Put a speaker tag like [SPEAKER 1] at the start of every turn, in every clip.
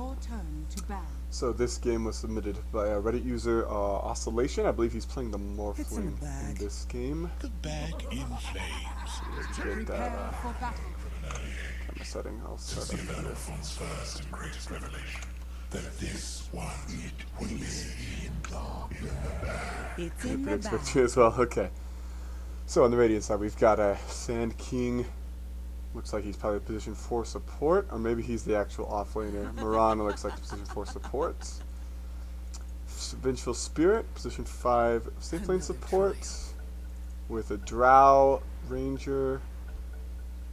[SPEAKER 1] your turn to ban.
[SPEAKER 2] So this game was submitted by a Reddit user, Oscillation. I believe he's playing the Morphling in this game.
[SPEAKER 3] The bag in flames.
[SPEAKER 1] Prepare for battle.
[SPEAKER 2] Camera setting, I'll set up better.
[SPEAKER 3] First and greatest revelation that this one will be in the bag.
[SPEAKER 1] It's in
[SPEAKER 2] Pretty
[SPEAKER 1] the bag.
[SPEAKER 2] expected as well. Okay. So on the Radiant side, we've got a Sand King. Looks like he's probably positioned for support, or maybe he's the actual offlaner. Mirana looks like the position for support. Vengeful Spirit, position 5, safe lane support, with a Drow, Ranger,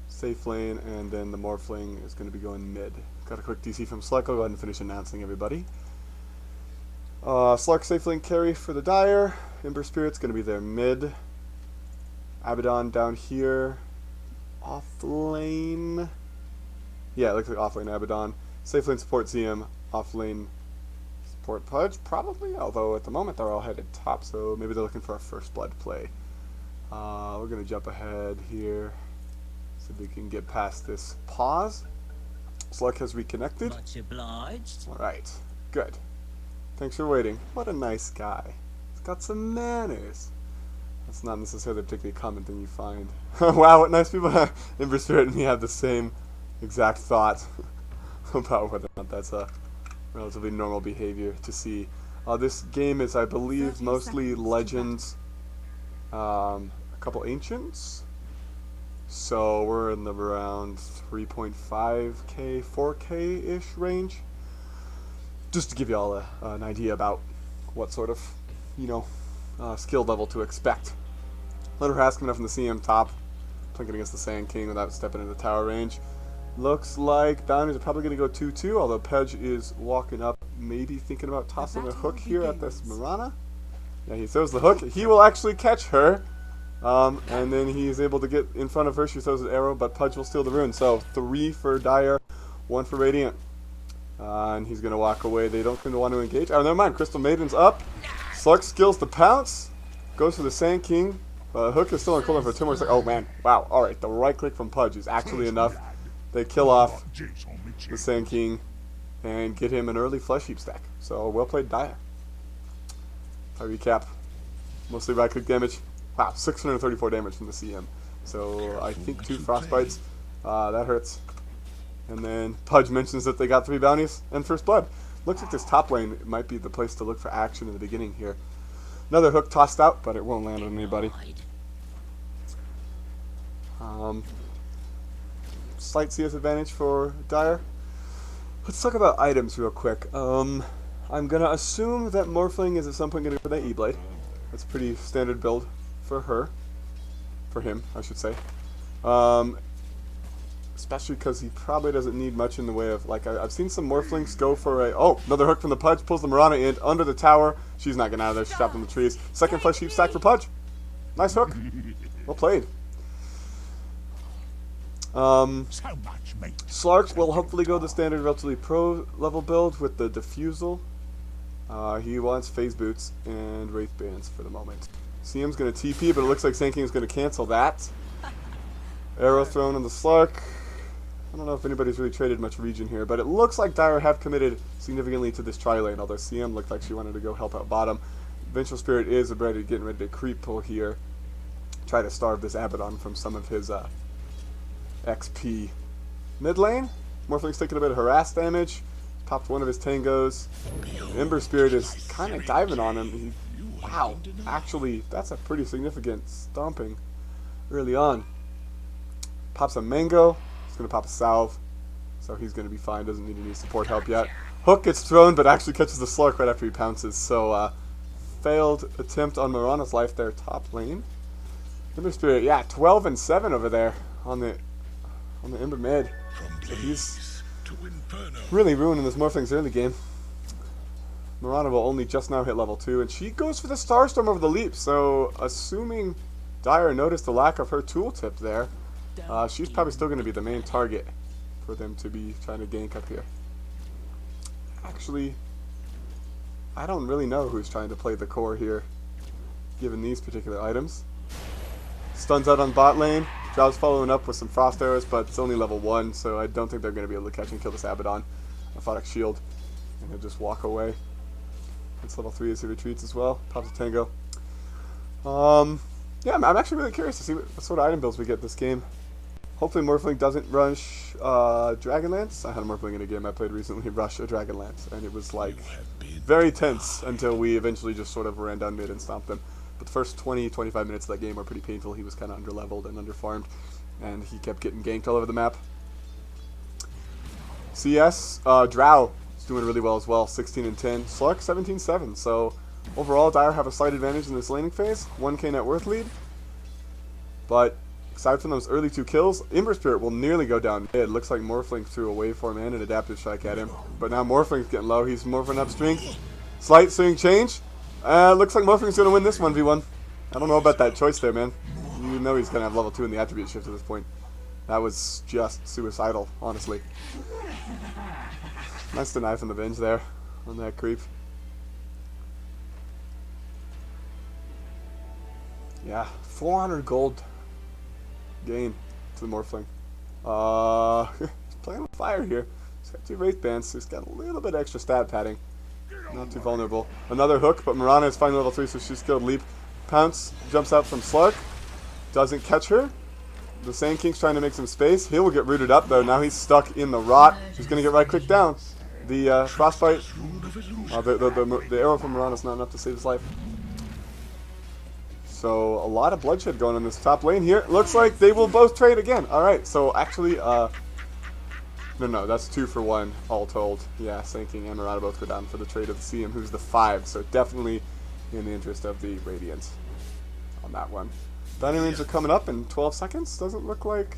[SPEAKER 2] safe lane, and then the Morphling is going to be going mid. Got a quick DC from Slark. I'll go ahead and finish announcing everybody. Slark safe lane carry for the Dire. Ember Spirit's going to be their mid. Abaddon down here. Off lane. Yeah, it looks like off lane Abaddon. Safe lane support ZM. Off lane support Pudge, probably. Although at the moment they're all headed top, so maybe they're looking for a first blood play. We're gonna jump ahead here so we can get past this pause. Slug has reconnected.
[SPEAKER 4] Much obliged.
[SPEAKER 2] Alright, good. Thanks for waiting. What a nice guy. He's got some manners. That's not necessarily a particularly common thing you find. Wow, what nice people. Ember Spirit and me have the same exact thought about whether or not that's a relatively normal behavior to see. This game is, I believe, mostly Legends, a couple Ancients. So we're in the around 3.5k, 4k-ish range. Just to give you all an idea about what sort of, skill level to expect. Little Hask enough in the CM top, plinking against the Sand King without stepping into tower range. Looks like bounties are probably going to go 2-2, although Pudge is walking up, maybe thinking about tossing a hook here at this Mirana. Yeah, he throws the hook. He will actually catch her, and then he's able to get in front of her. She throws an arrow, but Pudge will steal the rune. So 3 for Dire, 1 for Radiant. And he's going to walk away. They don't seem to want to engage. Oh, never mind. Crystal Maiden's up. Slark skills the pounce. Goes for the Sand King. Hook is still on cooldown for 2 more seconds. Oh, man. Wow. Alright, the right click from Pudge is actually enough. They kill off the Sand King and get him an early flesh heap stack. So, well played, Dire. I recap. Mostly right click damage. Wow, 634 damage from the CM. So, I think 2 frostbites. That hurts. And then Pudge mentions that they got 3 bounties and first blood. Looks like this top lane might be the place to look for action in the beginning here. Another hook tossed out, but it won't land on anybody. Slight CS advantage for Dire. Let's talk about items real quick. I'm going to assume that Morphling is at some point going to go for that E-Blade. That's a pretty standard build for her. For him, I should say. Especially because he probably doesn't need much in the way of, I've seen some Morphlings go for a, another hook from the Pudge, pulls the Mirana in, under the tower. She's not getting out of there, she's trapped in the trees. Second flesh heap stack for Pudge. Nice hook. Well played. Slarks will hopefully go the standard relatively pro level build with the Diffusal. He wants Phase Boots and Wraith Bands for the moment. CM's going to TP, but it looks like Sand King is going to cancel that. Arrow thrown on the Slark. I don't know if anybody's really traded much region here, but it looks like Dire have committed significantly to this tri-lane, although CM looked like she wanted to go help out bottom. Vengeful Spirit is getting ready to creep pull here. Try to starve this Abaddon from some of his XP. Mid lane, Morphling's taking a bit of harass damage. Popped one of his tangos. Ember Spirit is kind of diving on him. Wow, actually, that's a pretty significant stomping early on. Pops a mango. He's going to pop a salve. So he's going to be fine. Doesn't need any support help yet. Hook gets thrown, but actually catches the Slark right after he pounces. So, failed attempt on Mirana's life there, top lane. Ember Spirit, yeah, 12 and 7 over there on the Ember mid. So he's really ruining this Morphling's early game. Mirana will only just now hit level 2, and she goes for the Starstorm over the leap. So, assuming Dire noticed the lack of her tooltip there, she's probably still going to be the main target for them to be trying to gank up here. Actually, I don't really know who's trying to play the core here, given these particular items. Stuns out on bot lane. Drow's following up with some frost arrows, but it's only level 1, so I don't think they're going to be able to catch and kill this Abaddon. Aphotic Shield, and he'll just walk away. It's level 3 as he retreats as well. Pops a Tango. Yeah, I'm actually really curious to see what sort of item builds we get this game. Hopefully Morphling doesn't rush Dragonlance. I had a Morphling in a game I played recently rush a Dragonlance, and it was like very tense until we eventually just sort of ran down mid and stomped them. But the first 20-25 minutes of that game were pretty painful. He was kind of underleveled and underfarmed, and he kept getting ganked all over the map. CS, Drow is doing really well as well, 16 and 10. Slark 17-7. So overall, Dire have a slight advantage in this laning phase. 1k net worth lead. But aside from those early 2 kills, Ember Spirit will nearly go down mid. Looks like Morphling threw a waveform and an adaptive strike at him. But now Morphling's getting low. He's morphing up strength. Slight swing change. Looks like Morphling's going to win this 1v1. I don't know about that choice there, man. You know he's going to have level 2 in the attribute shift at this point. That was just suicidal, honestly. Nice deny from the Venge there on that creep. Yeah, 400 gold gain to the Morphling. He's playing with fire here. He's got 2 Wraith Bands, so he's got a little bit extra stat padding. Not too vulnerable. Another hook, but Mirana is finally level 3, so she's skilled leap. Pounce jumps out from Slark. Doesn't catch her. The Sand King's trying to make some space. He will get rooted up, though. Now he's stuck in the rot. He's going to get right-clicked down. The frostbite, the arrow from Mirana's not enough to save his life. So a lot of bloodshed going on this top lane here. Looks like they will both trade again. Alright, so actually, no, that's 2 for 1, all told. Yeah, Sand King and Mirana both go down for the trade of the CM, who's the 5. So definitely in the interest of the Radiant on that one. Dining rooms are coming up in 12 seconds. Doesn't look like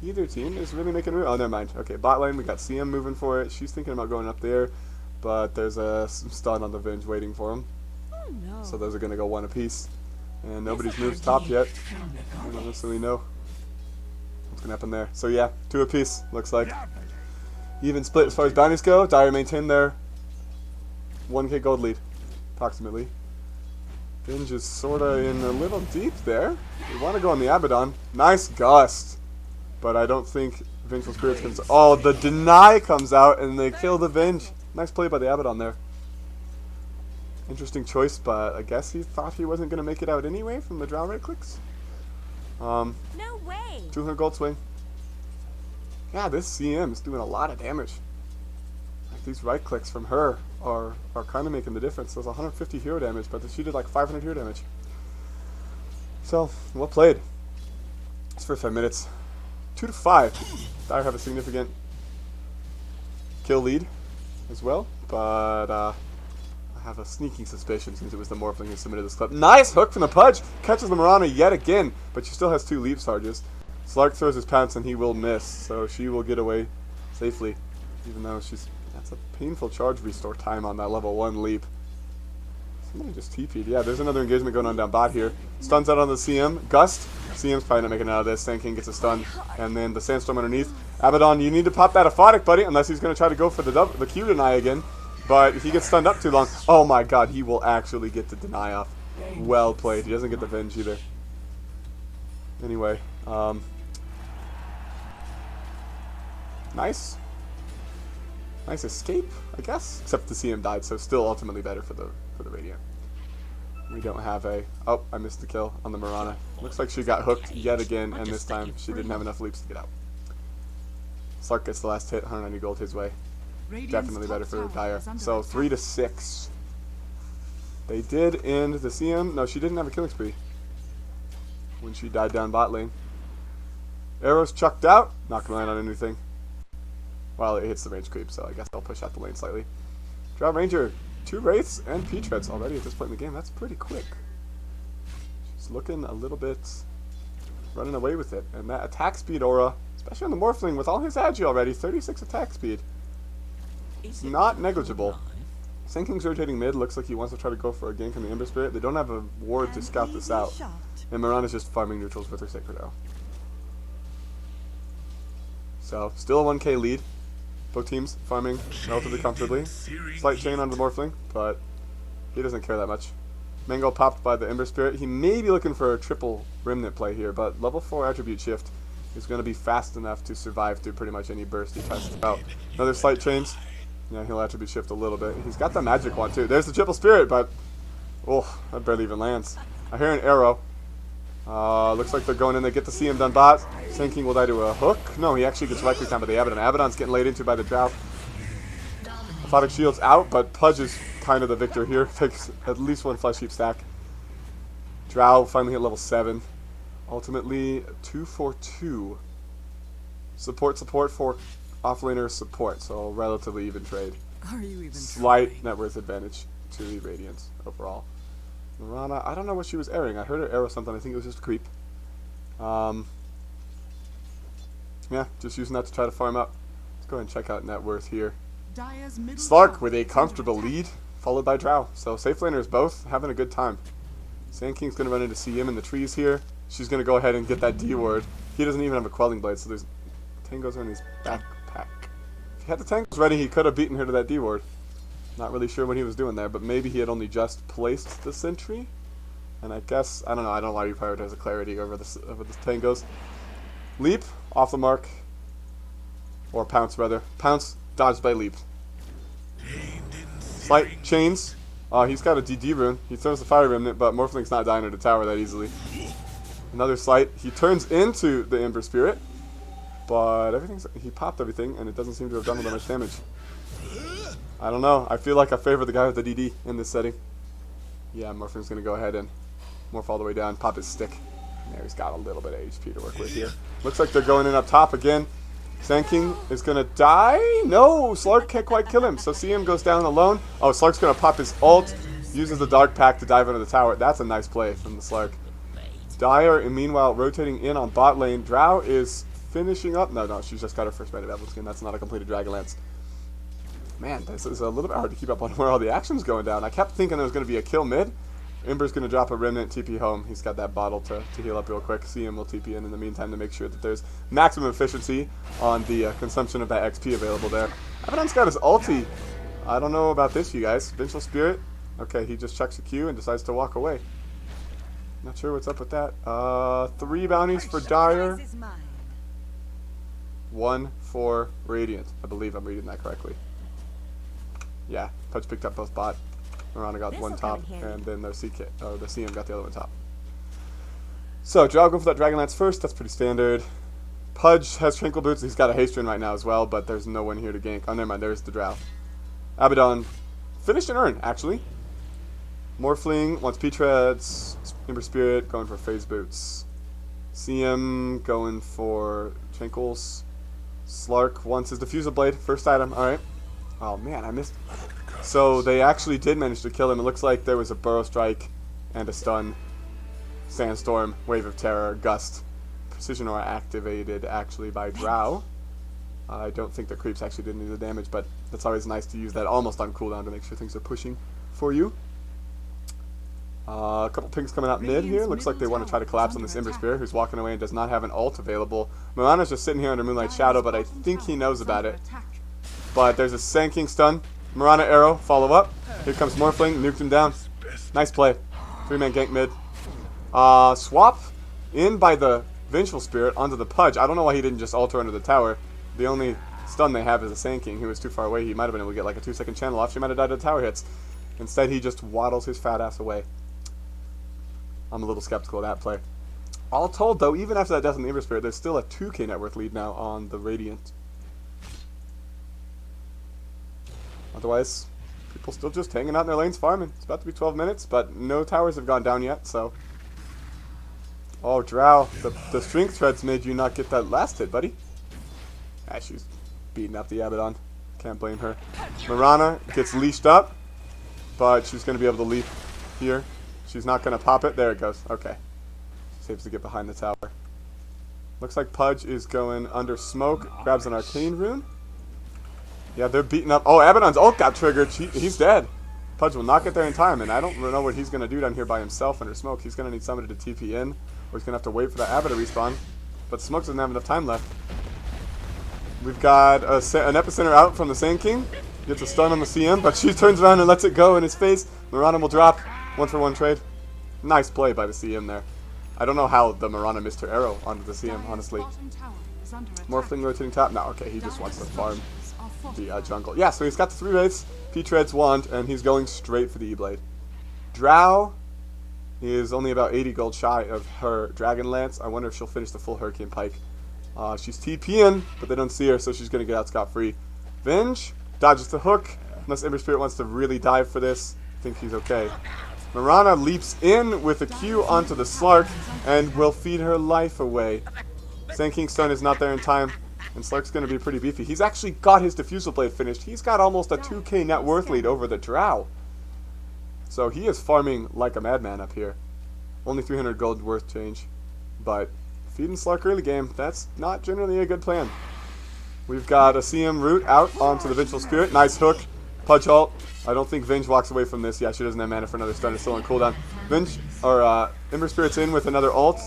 [SPEAKER 2] either team is really making a move. Oh, never mind. Okay, bot lane, we got CM moving for it. She's thinking about going up there, but there's a stun on the Venge waiting for him.
[SPEAKER 1] Oh, no.
[SPEAKER 2] So those are going to go 1 apiece. And nobody's moved top yet. I don't necessarily know what's going to happen there. So yeah, 2 apiece, looks like. Even split as far as bounties go. Dire maintain their 1k gold lead, approximately. Venge is sort of in a little deep there. We want to go on the Abaddon. Nice gust. But I don't think Vengeful Spirits can... Oh, the deny comes out and they kill the Venge. Nice play by the Abaddon there. Interesting choice, but I guess he thought he wasn't going to make it out anyway from the Drow right clicks.
[SPEAKER 1] No way.
[SPEAKER 2] 200 gold swing. Yeah, this CM is doing a lot of damage. Like these right clicks from her are kind of making the difference. There's 150 hero damage, but she did like 500 hero damage. So, well played. It's for 5 minutes. 2 to 5. Dire have a significant kill lead as well, but I have a sneaking suspicion since it was the Morphling who submitted this clip. Nice hook from the Pudge! Catches the Mirana yet again, but she still has 2 leap charges. Slark throws his pounce and he will miss, so she will get away safely, even though she's... That's a painful charge restore time on that level 1 leap. Somebody just TP'd. Yeah, there's another engagement going on down bot here. Stuns out on the CM. Gust. CM's probably not making it out of this. Sand King gets a stun. And then the Sandstorm underneath. Abaddon, you need to pop that Aphotic, buddy, unless he's going to try to go for the Q deny again. But he gets stunned up too long. Oh my god, he will actually get the deny off. Well played. He doesn't get the Venge either. Anyway, nice. Nice escape, I guess. Except the CM died, so still ultimately better for the Radiant. We don't have a... Oh, I missed the kill on the Mirana. Looks like she got hooked yet again, and this time she didn't have enough leaps to get out. Slark gets the last hit, 190 gold his way. Definitely better for Dire. So 3 to 6. They did end the CM. No, she didn't have a killing spree when she died down bot lane. Arrows chucked out. Not gonna land on anything. Well, it hits the range creep, so I guess I'll push out the lane slightly. Drow Ranger, 2 Wraiths and P-Treads already at this point in the game. That's pretty quick. She's looking a little bit running away with it. And that attack speed aura, especially on the Morphling with all his agi already, 36 attack speed. It's not negligible. Sand King's rotating mid. Looks like he wants to try to go for a gank on the Ember Spirit. They don't have a ward to scout this out. And Mirana's just farming neutrals with her Sacred Arrow. So, still a 1k lead. Both teams farming relatively comfortably. Slight chain on the Morphling, but he doesn't care that much. Mango popped by the Ember Spirit. He may be looking for a triple Remnant play here, but level 4 attribute shift is going to be fast enough to survive through pretty much any burst he tries to out. Another slight chains. Yeah, he'll attribute shift a little bit. He's got the magic one too. There's the triple spirit, but oh, that barely even lands. I hear an arrow. Looks like they're going in. They get to see him done bot. Sinking will die to a hook. No, he actually gets right this time by the Abaddon. Abaddon's getting laid into by the Drow. Aphotic Shield's out, but Pudge is kind of the victor here. Takes at least one Flesh Heap stack. Drow finally hit level 7. Ultimately, 2-4-2. Support for offlaner support, so relatively even trade.
[SPEAKER 1] Are you even
[SPEAKER 2] Slight
[SPEAKER 1] trying?
[SPEAKER 2] net worth advantage to the Radiant overall. Mirana, I don't know what she was airing. I heard her arrow something. I think it was just a creep. Yeah, just using that to try to farm up. Let's go ahead and check out net worth here. Slark with a comfortable lead, followed by Drow. So safe laners both having a good time. Sand King's going to run into CM in the trees here. She's going to go ahead and get that D ward. He doesn't even have a Quelling Blade, so there's Tangos are in his backpack. If he had the Tangos ready, he could have beaten her to that D ward. Not really sure what he was doing there, but maybe he had only just placed the sentry. And I guess, I don't know, I don't know why you prioritize the clarity over the Tangos. Leap, off the mark. Or pounce, rather. Pounce, dodged by leap. Slight chains. He's got a DD rune. He throws the Fire Remnant, but Morphling's not dying to the tower that easily. Another slight. He turns into the Ember Spirit, but he popped everything, and it doesn't seem to have done that much damage. I don't know. I feel like I favor the guy with the DD in this setting. Yeah, Morphling's going to go ahead and morph all the way down, pop his stick. There, he's got a little bit of HP to work with here. Looks like they're going in up top again. Sand King is going to die? No, Slark can't quite kill him. So CM goes down alone. Oh, Slark's going to pop his ult, uses the Dark Pack to dive into the tower. That's a nice play from the Slark. Dire, meanwhile, rotating in on bot lane. Drow is finishing up. No, she's just got her first Red Devil skin. That's not a completed Dragonlance. Man, this is a little bit hard to keep up on where all the action's going down. I kept thinking there was going to be a kill mid. Ember's going to drop a Remnant, TP home. He's got that bottle to heal up real quick. CM will TP in the meantime to make sure that there's maximum efficiency on the consumption of that XP available there. Abaddon's got his ulti. I don't know about this, you guys. Vengeful Spirit. Okay, he just checks the Q and decides to walk away. Not sure what's up with that. 3 bounties for Dire. 1 for Radiant. I believe I'm reading that correctly. Yeah, Pudge picked up both bot. Mirana got one top, and then the CM got the other one top. So, Drow going for that Dragonlance first. That's pretty standard. Pudge has Tranquil Boots. He's got a haste rune right now as well, but there's no one here to gank. Oh, never mind. There's the Drow. Abaddon finished an urn, actually. Morphling wants P-Treads. Ember Spirit going for Phase Boots. CM going for Tranquils. Slark wants his Diffusal Blade. First item. Alright. Oh, man, I missed. So they actually did manage to kill him. It looks like there was a Burrow Strike and a stun. Sandstorm, Wave of Terror, Gust. Precision Aura activated actually by Drow. I don't think the creeps actually did any of the damage, but it's always nice to use that almost on cooldown to make sure things are pushing for you. A couple pings coming out mid here. Looks like they want to try to collapse on this Ember Spirit, who's walking away and does not have an ult available. Mirana's just sitting here under Moonlight Shadow, but I think he knows about it. But there's a Sand King stun. Mirana arrow, follow up. Here comes Morphling, nuked him down. Nice play. 3-man gank mid. Swap in by the Vengeful Spirit onto the Pudge. I don't know why he didn't just alter under the tower. The only stun they have is a Sand King who was too far away. He might have been able to get like a 2-second channel off. She might have died to the tower hits. Instead, he just waddles his fat ass away. I'm a little skeptical of that play. All told, though, even after that death in the Ember Spirit, there's still a 2k net worth lead now on the Radiant. Otherwise, people still just hanging out in their lanes farming. It's about to be 12 minutes, but no towers have gone down yet, so... Oh, Drow, the Strength Treads made you not get that last hit, buddy. Ah, she's beating up the Abaddon. Can't blame her. Mirana gets leashed up, but she's going to be able to leap here. She's not going to pop it. There it goes. Okay. Saves to get behind the tower. Looks like Pudge is going under smoke. Grabs an Arcane Rune. Yeah, they're beating up. Oh, Abaddon's ult got triggered. He's dead. Pudge will not get there in time, and I don't know what he's going to do down here by himself under smoke. He's going to need somebody to TP in, or he's going to have to wait for that Abba to respawn. But smoke doesn't have enough time left. We've got an Epicenter out from the Sand King. Gets a stun on the CM, but she turns around and lets it go in his face. Mirana will drop. 1-for-1 trade. Nice play by the CM there. I don't know how the Mirana missed her arrow onto the CM, honestly. Morphling rotating top. No, okay, he just wants to farm. the jungle. Yeah, so he's got the 3 wraiths, P-Tread's wand, and he's going straight for the E-Blade. Drow is only about 80 gold shy of her Dragon Lance. I wonder if she'll finish the full Hurricane Pike. She's TPing, but they don't see her, so she's going to get out scot-free. Venge dodges the hook, unless Ember Spirit wants to really dive for this. I think he's okay. Mirana leaps in with a Q onto the Slark and will feed her life away. Sand King Stun is not there in time, and Slark's going to be pretty beefy. He's actually got his Diffusal Blade finished. He's got almost a 2k net worth lead over the Drow. So he is farming like a madman up here. Only 300 gold worth change. But feeding Slark early game, that's not generally a good plan. We've got a CM root out onto the Vengeful Spirit. Nice hook. Pudge ult. I don't think Venge walks away from this. Yeah, she doesn't have mana for another stun. It's still on cooldown. Ember Spirit's in with another ult.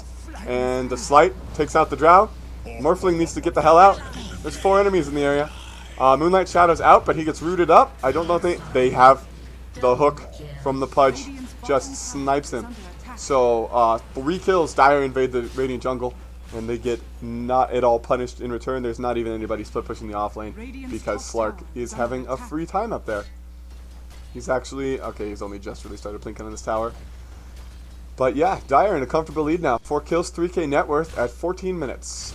[SPEAKER 2] And the Slight takes out the Drow. Morphling needs to get the hell out. There's 4 enemies in the area. Moonlight Shadow's out, but he gets rooted up. I don't know if they have the hook from the Pudge. Just snipes him. So 3 kills. Dire invade the Radiant jungle. And they get not at all punished in return. There's not even anybody split pushing the offlane because Slark is having a free time up there. He's actually, okay, he's only just really started blinking on this tower. But yeah, Dire in a comfortable lead now. 4 kills, 3k net worth at 14 minutes.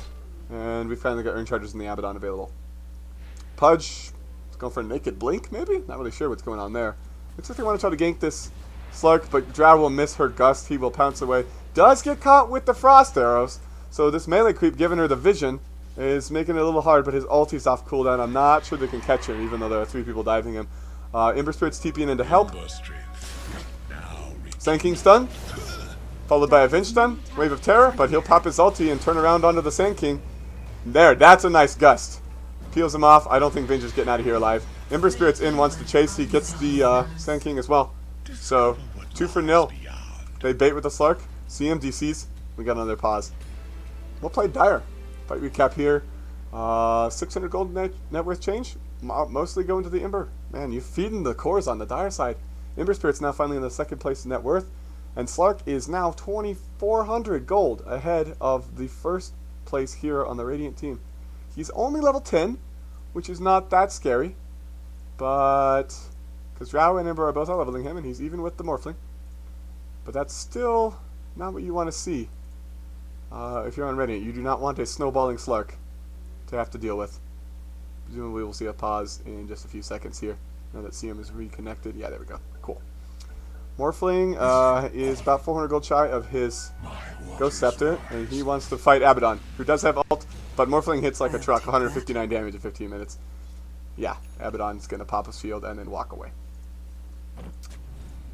[SPEAKER 2] And we finally got Earn Charges in the Abaddon available. Pudge is going for a naked blink, maybe? Not really sure what's going on there. Looks like they want to try to gank this Slark, but Drow will miss her gust. He will pounce away. Does get caught with the Frost Arrows. So this melee creep, giving her the vision, is making it a little hard, but his ulti's off cooldown. I'm not sure they can catch him, even though there are 3 people diving him. Ember Spirit's TPing in to help. Sand King stun, followed by a Venge stun, Wave of Terror, but he'll pop his ulti and turn around onto the Sand King. There, that's a nice gust. Peels him off. I don't think Venge is getting out of here alive. Ember Spirit's in, wants to chase. He gets the Sand King as well. So, 2 for 0. They bait with the Slark. CM DCs. We got another pause. We'll play Dire. Fight recap here. 600 gold net worth change. Mostly going to the Ember. Man, you're feeding the cores on the Dire side. Ember Spirit's now finally in the 2nd place in net worth. And Slark is now 2,400 gold ahead of the 1st place here on the Radiant team. He's only level 10, which is not that scary. But, because Drow and Ember are both out-leveling him, and he's even with the Morphling. But that's still not what you want to see. If you're on Radiant, you do not want a snowballing Slark to have to deal with. Presumably we'll see a pause in just a few seconds here. Now that CM is reconnected. Yeah, there we go. Cool. Morphling is about 400 gold shy of his Ghost Scepter, and he wants to fight Abaddon, who does have ult, but Morphling hits like a truck, 159 damage in 15 minutes. Yeah, Abaddon's going to pop his shield and then walk away.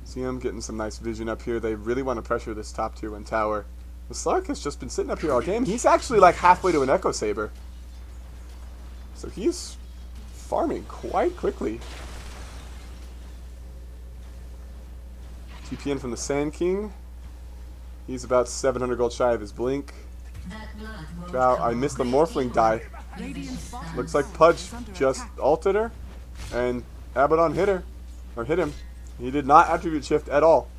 [SPEAKER 2] CM getting some nice vision up here. They really want to pressure this top tier 1 tower. The Slark has just been sitting up here all game. He's actually like halfway to an Echo Saber. So he's farming quite quickly. TP in from the Sand King. He's about 700 gold shy of his blink. Wow, I missed the Morphling die. Looks like Pudge just ulted her, and Abaddon hit her, or hit him. He did not attribute shift at all.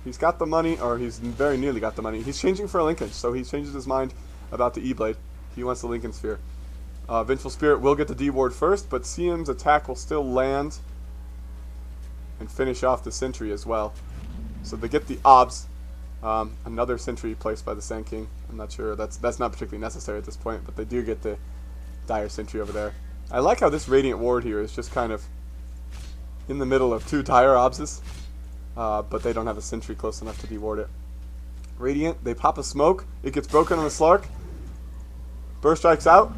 [SPEAKER 2] He's got the money, or he's very nearly got the money. He's changing for a Linkage, so he changes his mind about the E-Blade. He wants the Lincoln Sphere. Vengeful Spirit will get the D-Ward first, but CM's attack will still land and finish off the Sentry as well. So they get the Obs. Another Sentry placed by the Sand King. I'm not sure. That's not particularly necessary at this point, but they do get the Dire Sentry over there. I like how this Radiant Ward here is just kind of in the middle of 2 Dire Obses. But they don't have a Sentry close enough to deward it. Radiant, they pop a smoke. It gets broken on the Slark. Burst strikes out.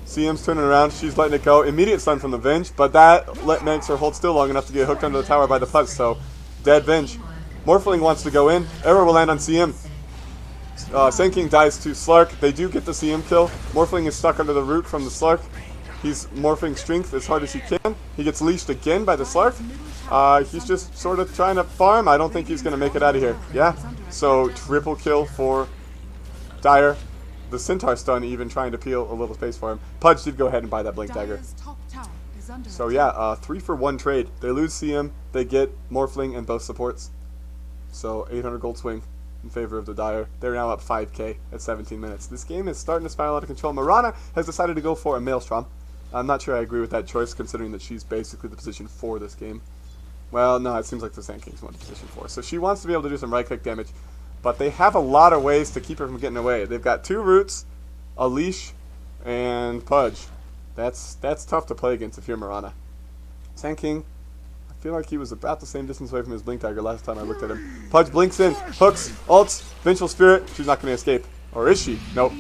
[SPEAKER 2] CM's turning around. She's letting it go. Immediate stun from the Venge, but that makes her hold still long enough to get hooked under the tower by the Pudge, so dead Venge. Morphling wants to go in. Error will land on CM. Sand King dies to Slark. They do get the CM kill. Morphling is stuck under the root from the Slark. He's morphing strength as hard as he can. He gets leashed again by the Slark. He's just sort of trying to farm. I don't think he's going to make it out of here. Yeah, so triple kill for Dire. The Centaur stun even trying to peel a little space for him. Pudge did go ahead and buy that Blink Dagger. So yeah, 3 for 1 trade. They lose CM, they get Morphling and both supports. So 800 gold swing in favor of the Dire. They're now up 5k at 17 minutes. This game is starting to spiral out of control. Mirana has decided to go for a Maelstrom. I'm not sure I agree with that choice, considering that she's basically the position 4 this game. Well, no, it seems like the Sand King's one position 4. So she wants to be able to do some right-click damage, but they have a lot of ways to keep her from getting away. They've got 2 roots, a leash, and Pudge. That's tough to play against if you're Mirana. Sand King, I feel like he was about the same distance away from his Blink Dagger last time I looked at him. Pudge blinks in, hooks, ults, Vengeful Spirit. She's not going to escape. Or is she? Nope.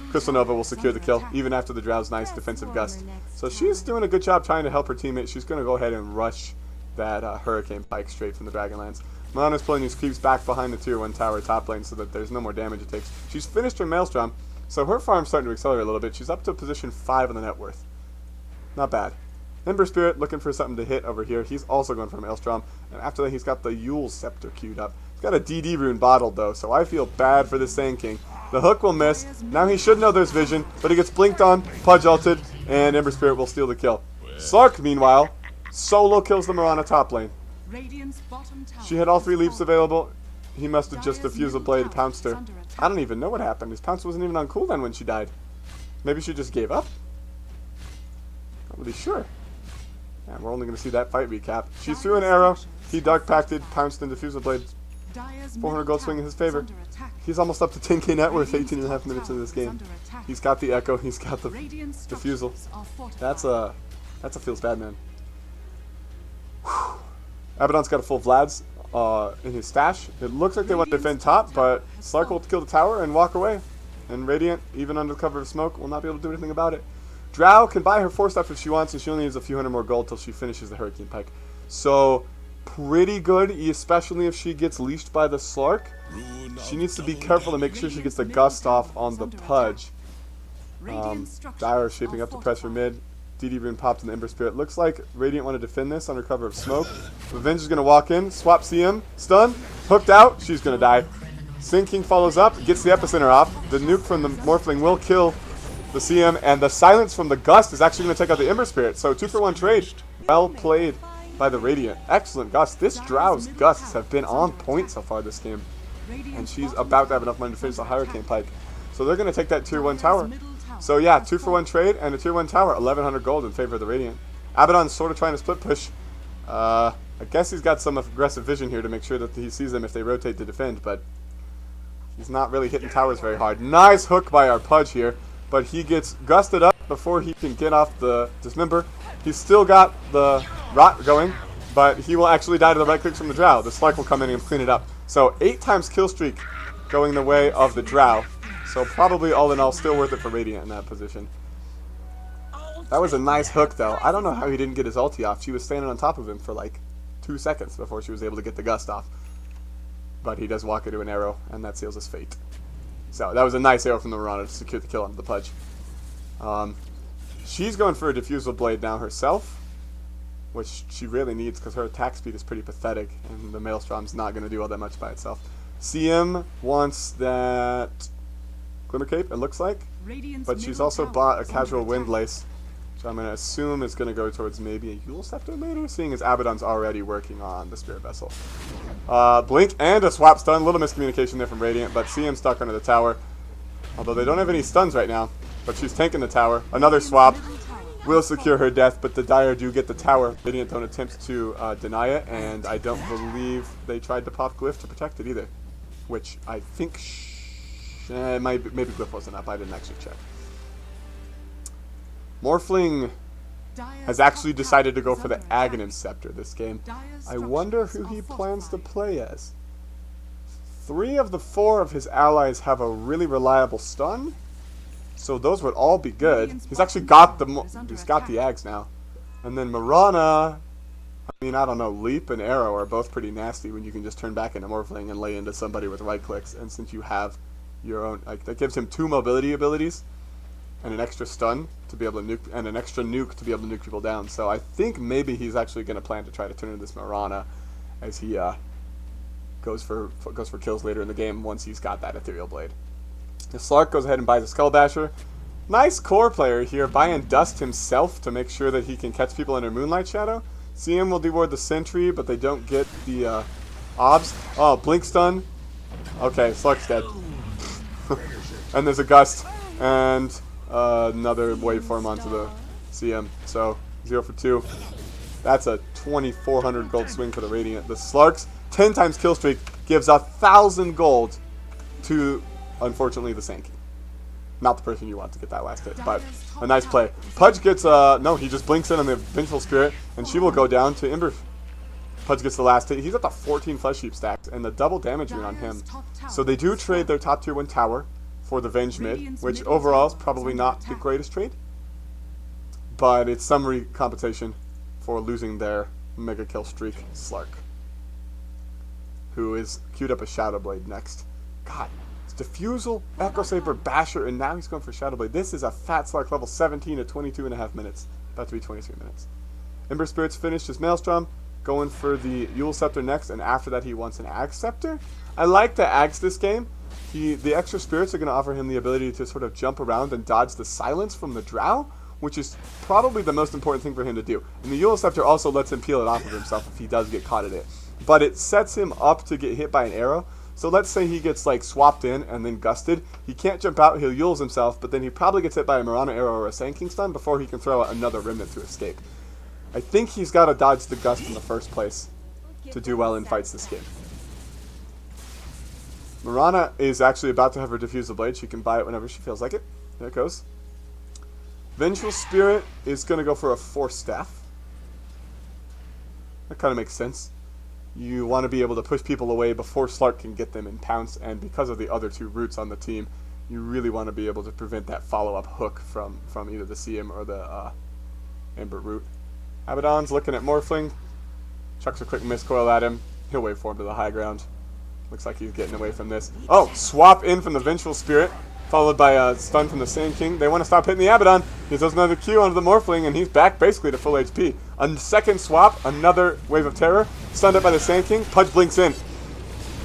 [SPEAKER 2] Crystal Nova will secure the kill, even after the Drow's nice defensive gust. So she's doing a good job trying to help her teammate. She's going to go ahead and rush that Hurricane Pike straight from the Dragonlance. Mirana's pulling these creeps back behind the tier 1 tower top lane so that there's no more damage it takes. She's finished her Maelstrom, so her farm's starting to accelerate a little bit. She's up to position 5 on the net worth. Not bad. Ember Spirit looking for something to hit over here. He's also going for Maelstrom, and after that he's got the Yule Scepter queued up. He's got a DD rune bottled though, so I feel bad for the Sand King. The hook will miss. Now he should know there's vision, but he gets blinked on, Pudge ulted, and Ember Spirit will steal the kill. Slark, meanwhile, solo kills the Mirana top lane. She had all 3 leaps available. He must have just defused the blade and pounced her. I don't even know what happened. His pounce wasn't even on cooldown when she died. Maybe she just gave up? Not really sure. Yeah, we're only going to see that fight recap. She threw an arrow. He dark pacted, pounced and defused the blade. 400 gold swing in his favor. He's almost up to 10k net worth 18.5 minutes into this game. He's got the echo. He's got the defusal. That's a feels bad, man. Whew. Abaddon's got a full Vlad's in his stash. It looks like they want to defend top, but Slark will kill the tower and walk away. And Radiant, even under cover of smoke, will not be able to do anything about it. Drow can buy her 4 stuff if she wants, and she only needs a few hundred more gold till she finishes the Hurricane Pike. So, pretty good, especially if she gets leashed by the Slark. She needs to be careful to make sure she gets the gust off on the Pudge. Dire is shaping up to pressure mid. DD rune popped in the Ember Spirit. Looks like Radiant want to defend this under cover of smoke. Revenge is going to walk in, swap CM, stun, hooked out, she's going to die. Sand King follows up, gets the epicenter off. The nuke from the Morphling will kill the CM, and the silence from the Gust is actually going to take out the Ember Spirit. So 2-for-1 trade. Well played by the Radiant. Excellent Gust. This Drow's Gusts have been on point so far this game. And she's about to have enough money to finish the Hurricane Pike. So they're going to take that tier 1 tower. So yeah, 2-for-1 trade and a tier 1 tower. 1100 gold in favor of the Radiant. Abaddon's sort of trying to split push. I guess he's got some aggressive vision here to make sure that he sees them if they rotate to defend, but he's not really hitting towers very hard. Nice hook by our Pudge here, but he gets gusted up before he can get off the Dismember. He's still got the Rot going, but he will actually die to the right clicks from the Drow. The Slark will come in and clean it up. So 8 times kill streak going the way of the Drow. So probably all in all still worth it for Radiant in that position. That was a nice hook though. I don't know how he didn't get his ulti off. She was standing on top of him for like 2 seconds before she was able to get the gust off. But he does walk into an arrow, and that seals his fate. So that was a nice arrow from the Mirana to secure the kill on the Pudge. She's going for a diffusal blade now herself, which she really needs because her attack speed is pretty pathetic, and the Maelstrom's not going to do all that much by itself. CM wants that Glimmer Cape, it looks like, but she's also bought a casual Windlace, which I'm going to assume is going to go towards maybe a Yule Scepter later, seeing as Abaddon's already working on the Spirit Vessel. Blink and a swap stun, a little miscommunication there from Radiant, but CM stuck under the tower, although they don't have any stuns right now, but she's tanking the tower. Another swap will secure her death, but the Dire do get the tower. Radiant don't attempt to deny it, and I don't believe they tried to pop Glyph to protect it either, which I think maybe Glyph wasn't up. I didn't actually check. Morphling has actually decided to go for the Aghanim Scepter this game. I wonder who he plans to play as. 3 of the 4 of his allies have a really reliable stun, so those would all be good. He's actually got the Aghs now. And then Mirana, I mean, I don't know, Leap and Arrow are both pretty nasty when you can just turn back into Morphling and lay into somebody with right clicks, and since you have your own, like, that gives him 2 mobility abilities and an extra stun to be able to nuke, and an extra nuke to be able to nuke people down. So I think maybe he's actually going to plan to try to turn into this Mirana as he goes for kills later in the game once he's got that Ethereal Blade. The Slark goes ahead and buys a Skull Basher. Nice core player here, buying Dust himself to make sure that he can catch people under Moonlight Shadow. CM will deward the Sentry, but they don't get the Obs. Oh, Blink Stun. Okay, Slark's dead. And there's a Gust, and another waveform onto the CM. So 0 for 2. That's a 2,400 gold swing for the Radiant. The Slark's 10 times kill streak gives 1,000 gold to, unfortunately, the Sankey. Not the person you want to get that last hit, but a nice play. Pudge gets, no, he just blinks in on the Vengeful Spirit, and she will go down to Ember. Pudge gets the last hit. He's at the 14 Flesh Heap stacks, and the double damage rune on him. So they do trade their top tier 1 tower for the Venge mid, which overall is probably not the greatest trade. But it's some compensation for losing their mega kill streak Slark, who is queued up a Shadow Blade next. God, it's Diffusal, Echo Saber, Basher, and now he's going for Shadow Blade. This is a fat Slark level 17 at 22.5 minutes. About to be 23 minutes. Ember Spirit's finished his Maelstrom, going for the Yule Scepter next, and after that he wants an Aghs Scepter. I like the Aghs this game. The extra spirits are going to offer him the ability to sort of jump around and dodge the silence from the Drow, which is probably the most important thing for him to do. And the Yule Scepter also lets him peel it off of himself if he does get caught at it. But it sets him up to get hit by an arrow. So let's say he gets like swapped in and then gusted. He can't jump out, he'll Yules himself, but then he probably gets hit by a Mirana arrow or a Sand Stun before he can throw out another Remnant to escape. I think he's got to dodge the gust in the first place to do well in fights this game. Mirana is actually about to have her Diffusal Blade. She can buy it whenever she feels like it. There it goes. Vengeful Spirit is going to go for a Force Staff. That kind of makes sense. You want to be able to push people away before Slark can get them in pounce, and because of the other 2 roots on the team, you really want to be able to prevent that follow-up hook from either the CM or the Ember root. Abaddon's looking at Morphling. Chucks a quick miscoil at him. He'll wait for him to the high ground. Looks like he's getting away from this. Oh, swap in from the Vengeful Spirit, followed by a stun from the Sand King. They want to stop hitting the Abaddon. He does another Q onto the Morphling, and he's back basically to full HP. A second swap, another Wave of Terror. Stunned up by the Sand King. Pudge blinks in.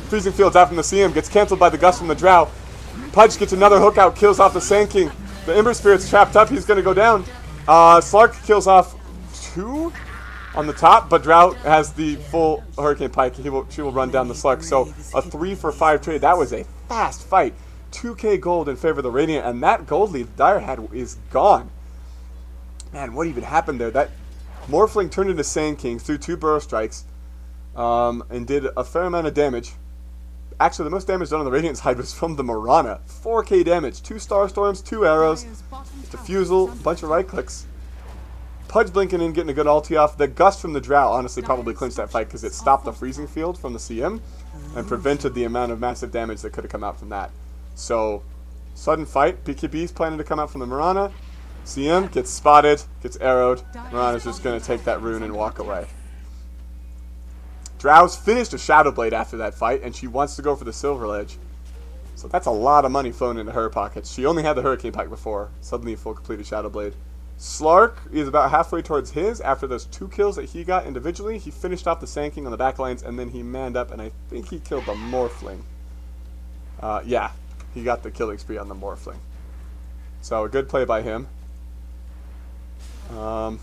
[SPEAKER 2] Freezing Fields out from the CM. Gets cancelled by the Gust from the Drow. Pudge gets another hook out. Kills off the Sand King. The Ember Spirit's trapped up. He's going to go down. Slark kills off 2 on the top, but Drow has the full Hurricane Pike. She will run down the Slark. So a 3 for 5 trade. That was a fast fight. 2k gold in favor of the Radiant, and that gold lead Dire had is gone. Man, what even happened there? That Morphling turned into Sand King through 2 Burrow Strikes, and did a fair amount of damage. Actually, the most damage done on the Radiant side was from the Mirana. 4k damage, 2 Star Storms, 2 arrows, Diffusal, a bunch of right clicks. Pudge blinking in, getting a good ulti off. The Gust from the Drow honestly probably clinched that fight because it stopped the Freezing Field from the CM and prevented the amount of massive damage that could have come out from that. So, sudden fight. PKB's planning to come out from the Mirana. CM gets spotted, gets arrowed. Mirana's just going to take that rune and walk away. Drow's finished a Shadow Blade after that fight, and she wants to go for the Silver Ledge. So that's a lot of money flowing into her pockets. She only had the Hurricane Pike before. Suddenly a full completed Shadow Blade. Slark is about halfway towards his. After those 2 kills that he got individually, he finished off the Sand King on the back lines, and then he manned up, and I think he killed the Morphling. Yeah, he got the killing spree on the Morphling. So a good play by him. Let's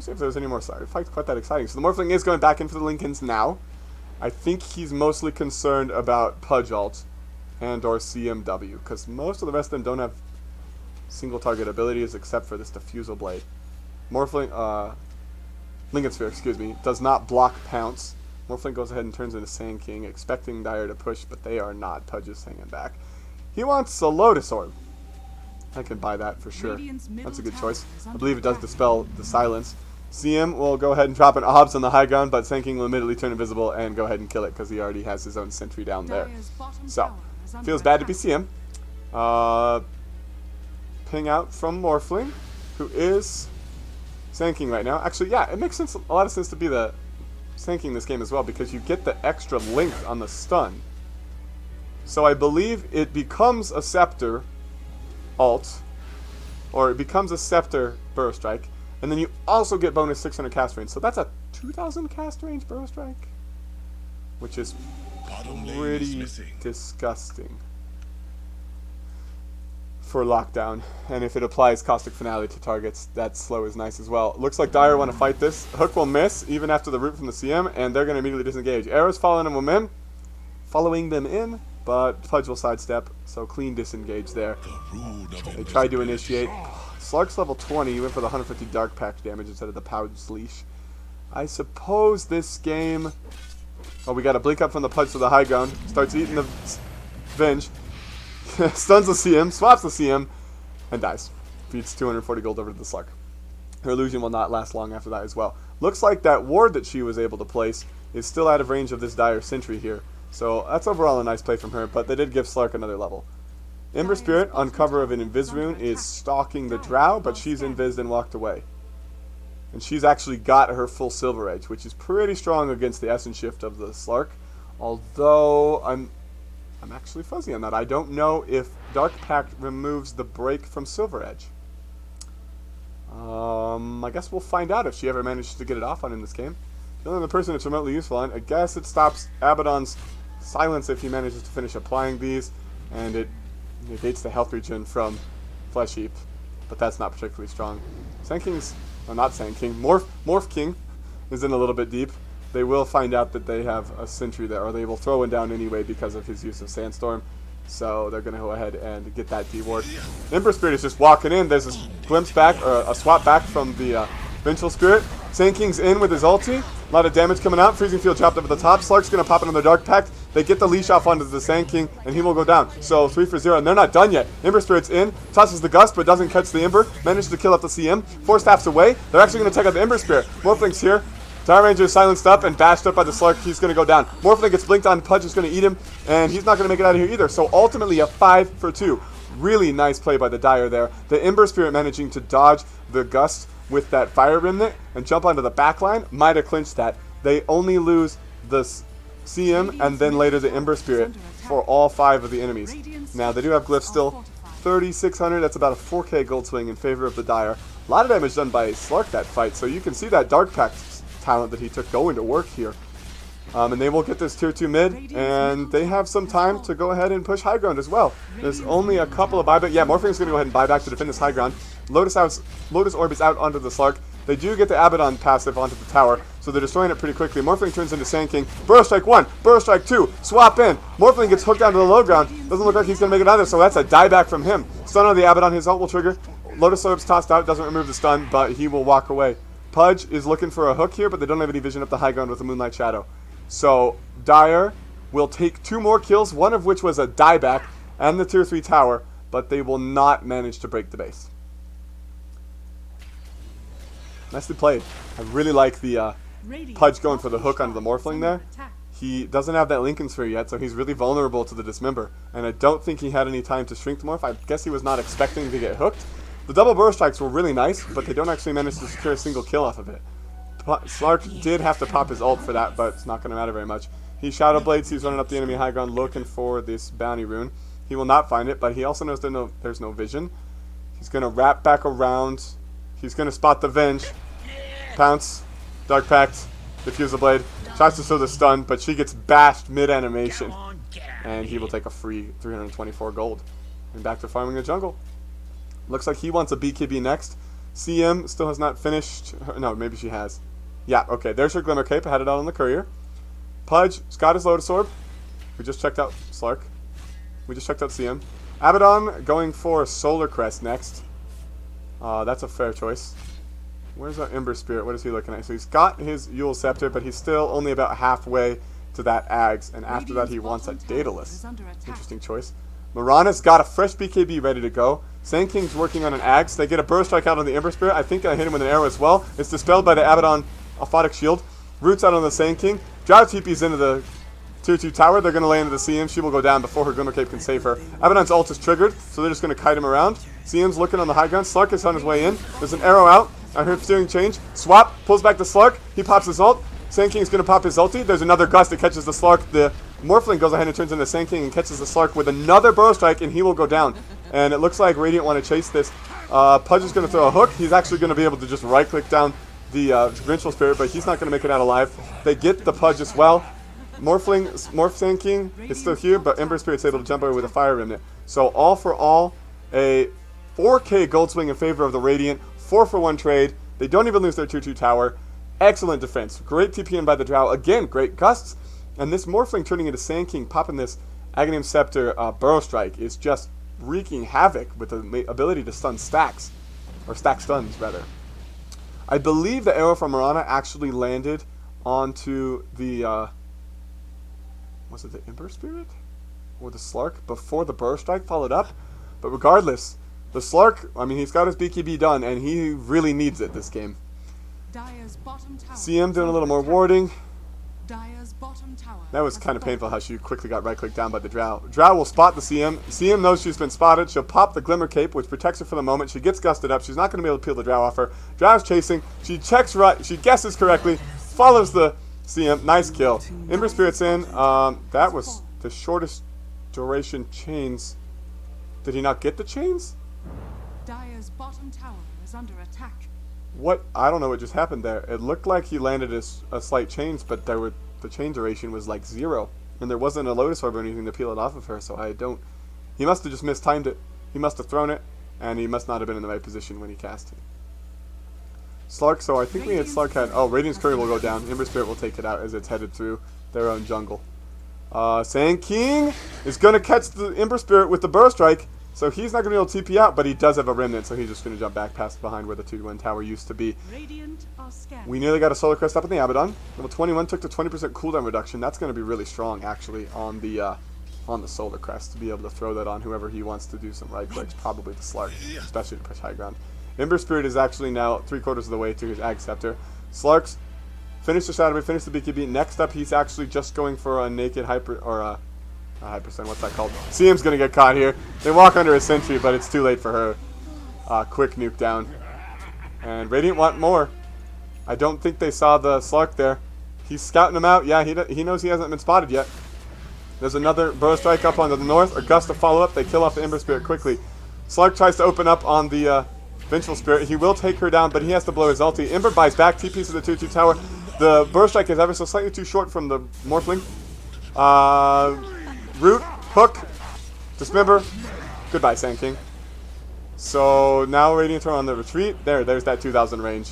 [SPEAKER 2] see if there's any more fights quite that exciting. So the Morphling is going back in for the Lincolns now. I think he's mostly concerned about Pudge ult and or CMW, because most of the rest of them don't have single target abilities except for this Diffusal Blade. Morphling, Lincoln Sphere, excuse me, does not block Pounce. Morphling goes ahead and turns into Sand King, expecting Dire to push, but they are not. Pudge is hanging back. He wants a Lotus Orb. I can buy that for sure. That's a good choice. I believe it does dispel the silence. CM will go ahead and drop an Obs on the high ground, but Sand King will immediately turn invisible and go ahead and kill it because he already has his own sentry down there. So, feels bad to be CM. Ping out from Morphling, who is Sand King right now. Actually, yeah, it makes sense, a lot of sense to be the Sand King this game as well, because you get the extra length on the stun. So I believe it becomes a Scepter ult, or it becomes a Scepter Burrow Strike, and then you also get bonus 600 cast range. So that's a 2000 cast range Burrow Strike, which is pretty disgusting for lockdown. And if it applies Caustic Finale to targets, that slow is nice as well. Looks like Dire want to fight this. Hook will miss even after the root from the CM, and they're going to immediately disengage. Arrows following them in. but Pudge will sidestep, so clean disengage there.
[SPEAKER 3] The rune of
[SPEAKER 2] They tried to initiate. Slark's level 20, he went for the 150 Dark Pact damage instead of the Pudge Leash. I suppose this game... Oh, we got a blink up from the Pudge to the high ground. Starts eating the Venge. Stuns the CM, swaps the CM, and dies. Feeds 240 gold over to the Slark. Her illusion will not last long after that as well. Looks like that ward that she was able to place is still out of range of this dire sentry here. So that's overall a nice play from her, but they did give Slark another level. Ember Spirit, on cover of an Invis rune, is stalking the Drow, but she's invised and walked away. And she's actually got her full Silver Edge, which is pretty strong against the Essence Shift of the Slark. Although, I'm actually fuzzy on that. I don't know if Dark Pact removes the break from Silver Edge. I guess we'll find out if she ever manages to get it off on in this game. The only other person it's remotely useful on, I guess it stops Abaddon's silence if he manages to finish applying these, and it negates the health regen from Flesh Heap, but that's not particularly strong. Sand King's, well, not Sand King, Morph King is in a little bit deep. They will find out that they have a sentry there, or they will throw him down anyway because of his use of Sandstorm. So they're going to go ahead and get that D-ward. Ember Spirit is just walking in. There's a glimpse back, or a swap back from the Vengeful Spirit. Sand King's in with his ulti. A lot of damage coming out. Freezing Field chopped up at the top. Slark's going to pop another Dark Pact. They get the leash off onto the Sand King, and he will go down. So 3 for 0, and they're not done yet. Ember Spirit's in. Tosses the Gust, but doesn't catch the Ember. Manages to kill up the CM. 4 staffs away. They're actually going to take out the Ember Spirit. Morphling's here. Dire Ranger is silenced up and bashed up by the Slark. He's going to go down. Morphling gets blinked on. Pudge is going to eat him, and he's not going to make it out of here either. So ultimately a 5 for 2. Really nice play by the Dire there. The Ember Spirit managing to dodge the Gust with that Fire Remnant and jump onto the back line might have clinched that. They only lose the CM and then later the Ember Spirit for all 5 of the enemies. Now they do have glyphs still. 3,600, that's about a 4k gold swing in favor of the Dire. A lot of damage done by Slark that fight, so you can see that Dark Pact talent that he took going to work here. And they will get this tier 2 mid, and they have some time to go ahead and push high ground as well. There's only a couple of buyback. Yeah, Morphing's going to go ahead and buy back to defend this high ground. Lotus Orb is out onto the Slark. They do get the Abaddon passive onto the tower, so they're destroying it pretty quickly. Morphling turns into Sand King. Burrow Strike 1, Burrow Strike 2, swap in. Morphling gets hooked down to the low ground. Doesn't look like he's going to make it either, so that's a dieback from him. Stun on the Abaddon, his ult will trigger. Lotus Orb's tossed out, doesn't remove the stun, but he will walk away. Pudge is looking for a hook here, but they don't have any vision up the high ground with the Moonlight Shadow. So Dire will take 2 more kills, one of which was a dieback and the tier 3 tower, but they will not manage to break the base. Nicely played. I really like the Pudge going for the hook onto the Morphling there. He doesn't have that Lincoln Sphere yet, so he's really vulnerable to the Dismember. And I don't think he had any time to shrink the Morph. I guess he was not expecting to get hooked. The double Burrow Strikes were really nice, but they don't actually manage to secure a single kill off of it. Slark did have to pop his ult for that, but it's not going to matter very much. He Shadow Blades, he's running up the enemy high ground looking for this bounty rune. He will not find it, but he also knows there's no vision. He's going to wrap back around. He's going to spot the Venge. Pounce. Dark Pact. Diffuse the Blade. Tries to throw the stun, but she gets bashed mid-animation. And he will take a free 324 gold. And back to farming the jungle. Looks like he wants a BKB next. CM still has not finished. No, maybe she has. Yeah, okay. There's her Glimmer Cape. I had it out on the courier. Pudge, Scott is Lotus Orb. We just checked out Slark. We just checked out CM. Abaddon going for Solar Crest next. That's a fair choice. Where's our Ember Spirit? What is he looking at? So he's got his Yule Scepter, but he's still only about halfway to that Aghs. And after that, he wants a Daedalus. Interesting choice. Mirana's got a fresh BKB ready to go. Sand King's working on an Aghs. They get a Burrow Strike out on the Ember Spirit. I think I hit him with an arrow as well. It's dispelled by the Abaddon Aphotic Shield. Roots out on the Sand King. Drow TP's into the tier 2 tower. They're going to land into the CM. She will go down before her Glimmer Cape can save her. Abaddon's ult is triggered, so they're just going to kite him around. CM's looking on the high ground. Slark is on his way in. There's an arrow out. I heard steering change. Swap. Pulls back the Slark. He pops his ult. Sand King's going to pop his ulti. There's another Gust that catches the Slark. The Morphling goes ahead and turns into Sand King and catches the Slark with another Burrow Strike, and he will go down. And it looks like Radiant want to chase this. Pudge is going to throw a hook. He's actually going to be able to just right-click down the Vengeful Spirit, but he's not going to make it out alive. They get the Pudge as well. Morph Sand King is still here, but Ember Spirit's able to jump over with a Fire Remnant. So all for all, a 4k gold swing in favor of the Radiant. 4 for 1 trade. They don't even lose their tier 2 tower. Excellent defense. Great TP in by the Drow. Again, great Gusts. And this Morphling turning into Sand King, popping this Aghanim Scepter Burrow Strike is just wreaking havoc with the ability to stun stacks. Or stack stuns, rather. I believe the arrow from Mirana actually landed onto the, was it the Ember Spirit? Or the Slark before the Burrow Strike followed up? But regardless, the Slark, I mean, he's got his BKB done, and he really needs it this game.
[SPEAKER 1] Dire's bottom tower
[SPEAKER 2] CM doing a little more warding.
[SPEAKER 1] Dire's bottom tower.
[SPEAKER 2] That was kind of painful how she quickly got right-clicked down by the Drow. Drow will spot the CM. CM knows she's been spotted. She'll pop the Glimmer Cape, which protects her for the moment. She gets gusted up. She's not going to be able to peel the Drow off her. Drow's chasing. She checks right. She guesses correctly. Follows the CM. Nice kill. Ember Spirit's in. That was the shortest duration chains. Did he not get the chains?
[SPEAKER 1] Dire's bottom tower is under attack.
[SPEAKER 2] What? I don't know what just happened there. It looked like he landed a slight chains, but the chain duration was like 0. And there wasn't a Lotus Orb or anything to peel it off of her, so I don't... He must have just mistimed it. He must have thrown it, and he must not have been in the right position when he cast it. Slark, so I think we had Slark had... Oh, Radiant's Courier will go down. Ember Spirit will take it out as it's headed through their own jungle. Sand King is going to catch the Ember Spirit with the Burrow Strike, so he's not going to be able to TP out, but he does have a Remnant, so he's just going to jump back past behind where the 2-1 tower used to be.
[SPEAKER 1] Radiant are scattered.
[SPEAKER 2] We nearly got a Solar Crest up in the Abaddon. Level 21 took the 20% cooldown reduction. That's going to be really strong, actually, on the Solar Crest, to be able to throw that on whoever he wants to do some right clicks, probably the Slark, especially to push high ground. Ember Spirit is actually now 3/4 of the way to his Ag Scepter. Slark's finished the Shadow Blade, finished the BKB. Next up, he's actually just going for a naked Hyper, or a Hyper Stun, what's that called? CM's going to get caught here. They walk under a sentry, but it's too late for her. Quick nuke down. And Radiant want more. I don't think they saw the Slark there. He's scouting him out. Yeah, he knows he hasn't been spotted yet. There's another Burrow Strike up onto the north. Augusta follow up. They kill off the Ember Spirit quickly. Slark tries to open up on the Vengeful Spirit. He will take her down, but he has to blow his ulti. Ember buys back. TPs to the 2-2 tower. The Burrow Strike is ever so slightly too short from the Morphling. Root, hook, dismember. Goodbye, Sand King. So now Radiant are on the retreat. There's that 2,000 range.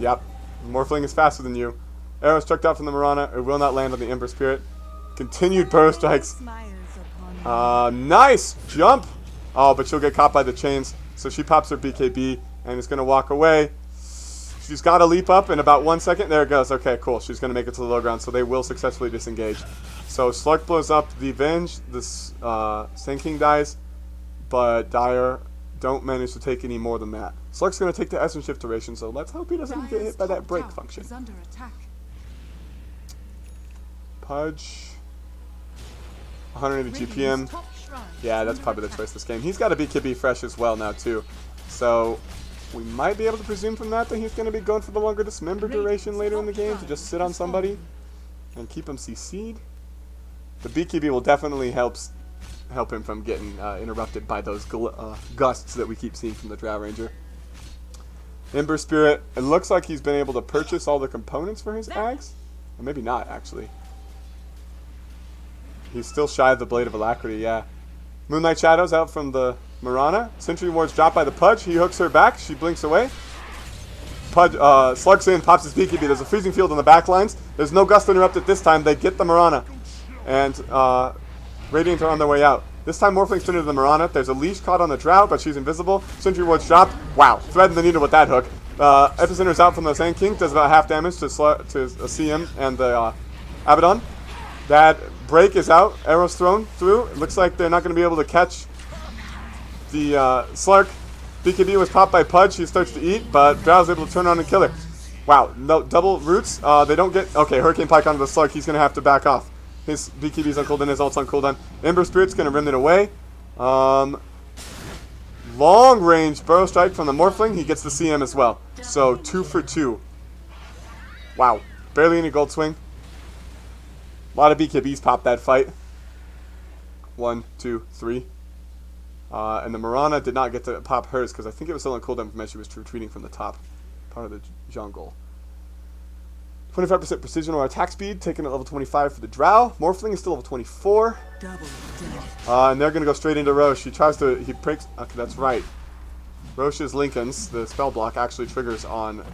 [SPEAKER 2] Yep. Morphling is faster than you. Arrow struck out from the Mirana. It will not land on the Ember Spirit. Continued Burrow Strikes. Nice jump. Oh, but she'll get caught by the chains. So she pops her BKB and is going to walk away. She's got to leap up in about 1 second. There it goes. Okay, cool. She's going to make it to the low ground, so they will successfully disengage. So Slark blows up the Venge. This Sand King dies, but Dire don't manage to take any more than that. Slark's going to take the Essence Shift duration, so let's hope he doesn't get hit by that break function.
[SPEAKER 1] Under attack.
[SPEAKER 2] Pudge. 180 GPM. Yeah, that's probably the choice this game. He's got a BKB fresh as well now, too. So we might be able to presume from that he's going to be going for the longer dismember duration later in the game to just sit on somebody and keep him CC'd. The BKB will definitely help him from getting interrupted by those gusts that we keep seeing from the Drow Ranger. Ember Spirit, it looks like he's been able to purchase all the components for his Aghs. Or maybe not, actually. He's still shy of the Blade of Alacrity, yeah. Moonlight Shadows out from the Mirana. Sentry Ward's dropped by the Pudge. He hooks her back. She blinks away. Pudge slugs in, pops his BKB. There's a freezing field on the back lines. There's no gust interrupted this time. They get the Mirana. And Radiant are on their way out. This time Morphling's turned into the Mirana. There's a leash caught on the Drow, but she's invisible. Sentry Ward's dropped. Wow. Threading the needle with that hook. Epicenter's out from the Sand King. Does about half damage to CM and the Abaddon. That break is out. Arrows thrown through. It looks like they're not going to be able to catch the Slark. BKB was popped by Pudge. He starts to eat, but Drow's able to turn on and kill her. Wow. No double roots. They don't get... Okay, Hurricane Pike onto the Slark. He's going to have to back off. His BKB's on cooldown. His ult's on cooldown. Ember Spirit's going to rend it away. Long range Burrow Strike from the Morphling. He gets the CM as well. So 2 for 2. Wow. Barely any gold swing. A lot of BKBs popped that fight. 1, 2, 3. And the Mirana did not get to pop hers because I think it was still on cooldown from as she was retreating from the top part of the jungle. 25% precision or attack speed, taken at level 25 for the Drow. Morphling is still level 24. And they're going to go straight into Roche. He breaks... Okay, that's right. Roche's Lincoln's, the spell block, actually triggers on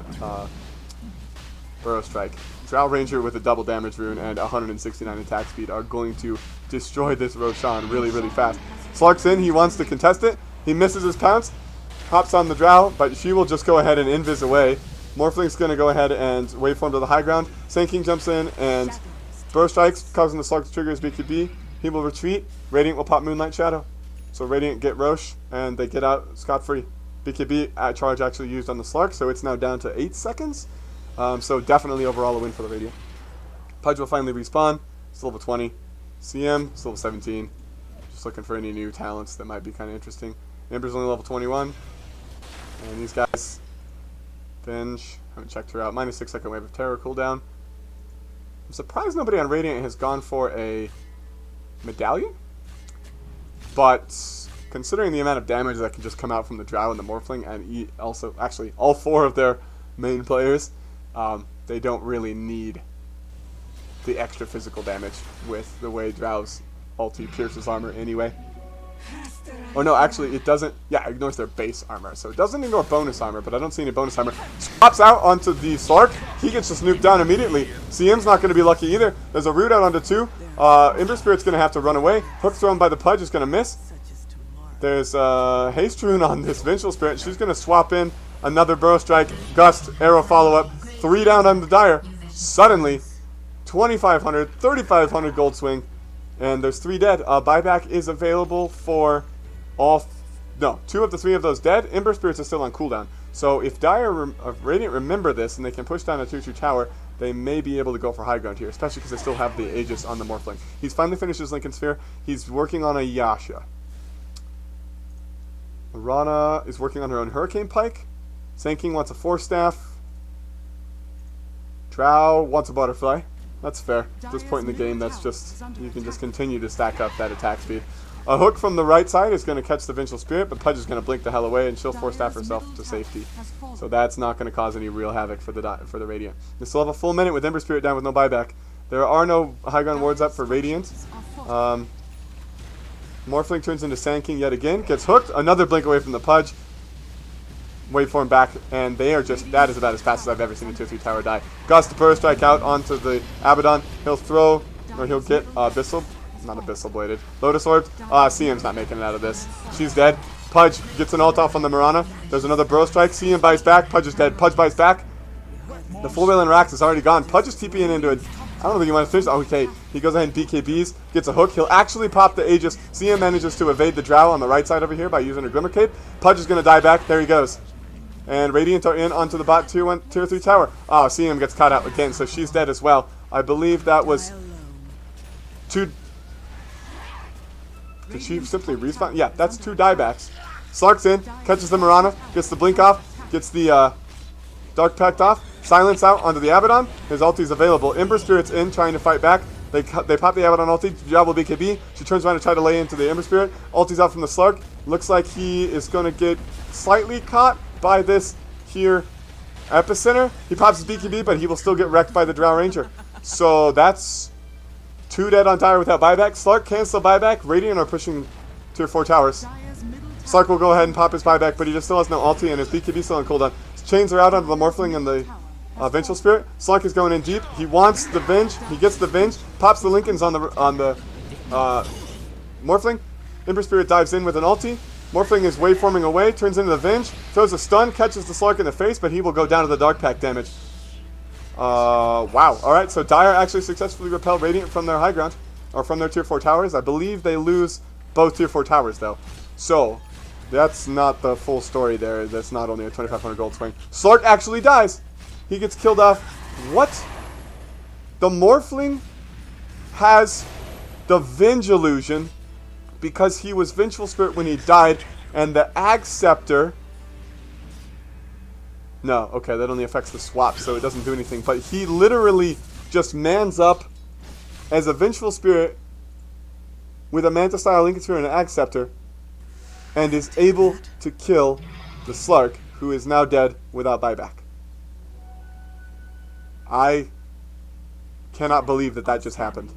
[SPEAKER 2] Burrow Strike. Drow Ranger with a double damage rune and 169 attack speed are going to destroy this Roshan really, really fast. Slark's in. He wants to contest it. He misses his pounce. Hops on the Drow, but she will just go ahead and invis away. Morphling's going to go ahead and waveform to the high ground. Sand King jumps in and Burrow Strikes, causing the Slark to trigger his BKB. He will retreat. Radiant will pop Moonlight Shadow. So Radiant get Rosh, and they get out scot-free. BKB at charge actually used on the Slark, so it's now down to 8 seconds. So definitely overall a win for the Radiant. Pudge will finally respawn. It's level 20. CM, it's level 17. Just looking for any new talents that might be kind of interesting. Ember's only level 21. And these guys, Binge, haven't checked her out. -6 second wave of terror cooldown. I'm surprised nobody on Radiant has gone for a medallion. But considering the amount of damage that can just come out from the Drow and the Morphling, and also, actually, all 4 of their main players, they don't really need the extra physical damage with the way Drow's ulti pierces armor anyway. Oh no, actually it doesn't. Yeah, it ignores their base armor. So it doesn't ignore bonus armor, but I don't see any bonus armor. Swaps out onto the Slark. He gets just nuked down immediately. CM's not going to be lucky either. There's a root out onto 2. Ember Spirit's going to have to run away. Hook thrown by the Pudge is going to miss. There's Haste Rune on this Vengeful Spirit. She's going to swap in another Burrow Strike, Gust, Arrow follow-up. 3 down on the Dire. Suddenly, 2,500, 3,500 gold swing. And there's 3 dead. Buyback is available for all... No, 2 of the 3 of those dead. Ember Spirits are still on cooldown. So if Radiant remember this and they can push down a 2-2 tower, they may be able to go for high ground here, especially because they still have the Aegis on the Morphling. He's finally finished his Lincoln Sphere. He's working on a Yasha. Rana is working on her own Hurricane Pike. Sand King wants a Force Staff. Drow wants a Butterfly. That's fair. At this point in the game, that's just... You can just continue to stack up that attack speed. A Hook from the right side is going to catch the Vengeful Spirit, but Pudge is going to blink the hell away, and she'll Force Staff herself to safety. So that's not going to cause any real havoc for the Radiant. They still have a full minute with Ember Spirit down with no buyback. There are no high ground wards up for Radiant. Morphling turns into Sand King yet again. Gets hooked. Another blink away from the Pudge. Waveform back, and they are just... That is about as fast as I've ever seen a 2-3 tower die. Gust Burrow Strike out onto the Abaddon. He'll throw, or he'll get Abyssal. Not Abyssal Bladed. Lotus Orb. CM's not making it out of this. She's dead. Pudge gets an ult off on the Mirana. There's another Burrow Strike. CM bites back. Pudge is dead. Pudge bites back. The full wheel and Rax is already gone. Pudge is TPing into it. I don't know if you want to finish. Oh, okay. He goes ahead and BKBs. Gets a hook. He'll actually pop the Aegis. CM manages to evade the Drow on the right side over here by using her Glimmer Cape. Pudge is going to die back. There he goes. And Radiant are in onto the bot tier 3 tower. Oh, CM gets caught out again, so she's dead as well. I believe that was 2... Did she simply respawn? Yeah, that's 2 diebacks. Slark's in, catches the Mirana, gets the blink off, gets the Dark Pact off, silence out onto the Abaddon. His ulti's available. Ember Spirit's in, trying to fight back. They pop the Abaddon ulti. Diablo BKB. She turns around to try to lay into the Ember Spirit. Ulti's out from the Slark. Looks like he is going to get slightly caught by this here Epicenter. He pops his BKB, but he will still get wrecked by the Drow Ranger. So that's 2 dead on Dire without buyback. Slark cancel buyback. Radiant are pushing tier 4 towers. Slark will go ahead and pop his buyback, but he just still has no ulti, and his BKB still on cooldown. His chains are out onto the Morphling and the Vengeful Spirit. Slark is going in deep. He wants the Venge. He gets the Venge. Pops the Lincolns on the Morphling. Ember Spirit dives in with an ulti. Morphling is waveforming away, turns into the Venge, throws a stun, catches the Slark in the face, but he will go down to the Dark Pact damage. Wow. Alright, so Dire actually successfully repelled Radiant from their high ground, or from their tier 4 towers. I believe they lose both tier 4 towers, though. So, that's not the full story there. That's not only a 2,500 gold swing. Slark actually dies. He gets killed off. What? The Morphling has the Venge illusion because he was Vengeful Spirit when he died, and the Aghs Scepter... No, okay, that only affects the swap, so it doesn't do anything. But he literally just mans up as a Vengeful Spirit with a Manta-style Lincoln Sphere and an Aghs Scepter, and is able to kill the Slark, who is now dead without buyback. I cannot believe that that just happened.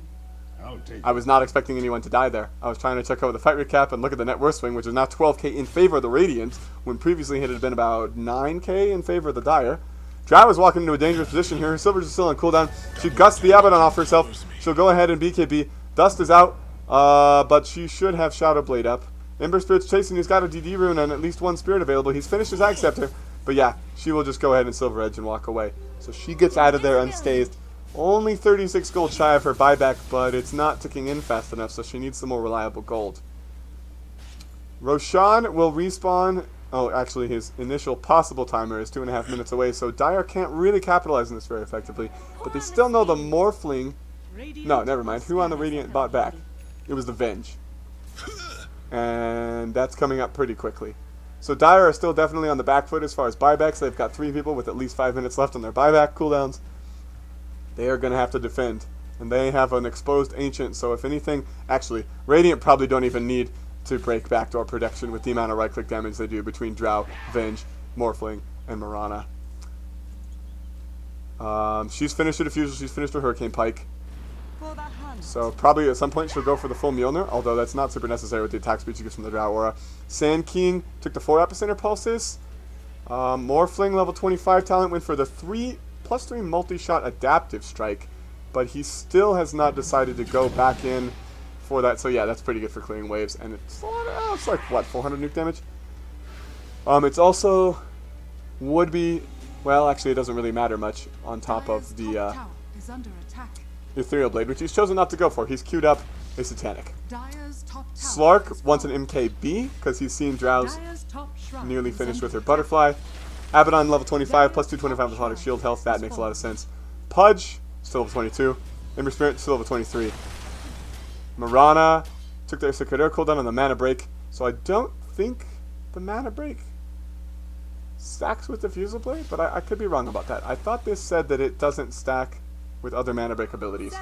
[SPEAKER 2] I was not expecting anyone to die there. I was trying to check over the fight recap and look at the net worth swing, which is now 12k in favor of the Radiant, when previously it had been about 9k in favor of the Dire. Drow is walking into a dangerous position here. Her Silver's is still on cooldown. She gusts the Abaddon off herself. She'll go ahead and BKB. Dust is out, but she should have Shadow Blade up. Ember Spirit's chasing. He's got a DD rune and at least one Spirit available. He's finished his Aghs Scepter. But yeah, she will just go ahead and Silver Edge and walk away. So she gets out of there unscathed. Only 36 gold shy of her buyback, but it's not ticking in fast enough, so she needs some more reliable gold. Roshan will respawn. Oh, actually, his initial possible timer is 2.5 minutes away, so Dire can't really capitalize on this very effectively. But they still know the Morphling. No, never mind. Who on the Radiant bought back? It was the Venge. And that's coming up pretty quickly. So Dire are still definitely on the back foot as far as buybacks. They've got 3 people with at least 5 minutes left on their buyback cooldowns. They are going to have to defend. And they have an exposed Ancient, so if anything... Actually, Radiant probably don't even need to break backdoor protection with the amount of right-click damage they do between Drow, Venge, Morphling, and Mirana. She's finished her Diffusal, she's finished her Hurricane Pike. So probably at some point she'll go for the full Mjolnir, although that's not super necessary with the attack speed she gets from the Drow Aura. Sand King took the 4 Epicenter Pulses. Morphling level 25 talent went for the +3 multi-shot adaptive strike, but he still has not decided to go back in for that. So yeah, that's pretty good for clearing waves, and it's like what, 400 nuke damage. It's also would be, well, actually it doesn't really matter much on top of the
[SPEAKER 1] tower is under attack.
[SPEAKER 2] Ethereal Blade, which he's chosen not to go for. He's queued up a Satanic.
[SPEAKER 1] Dire's top tower
[SPEAKER 2] Slark wants an MKB because he's seen Drow's nearly finished with her Butterfly. Abaddon level 25 plus 225 Platonic Shield health. That makes a lot of sense. Pudge still level 22. Ember Spirit still level 23. Mirana took their Secret cooldown on the Mana Break, so I don't think the Mana Break stacks with the Diffusal Blade, but I could be wrong about that. I thought this said that it doesn't stack with other Mana Break abilities.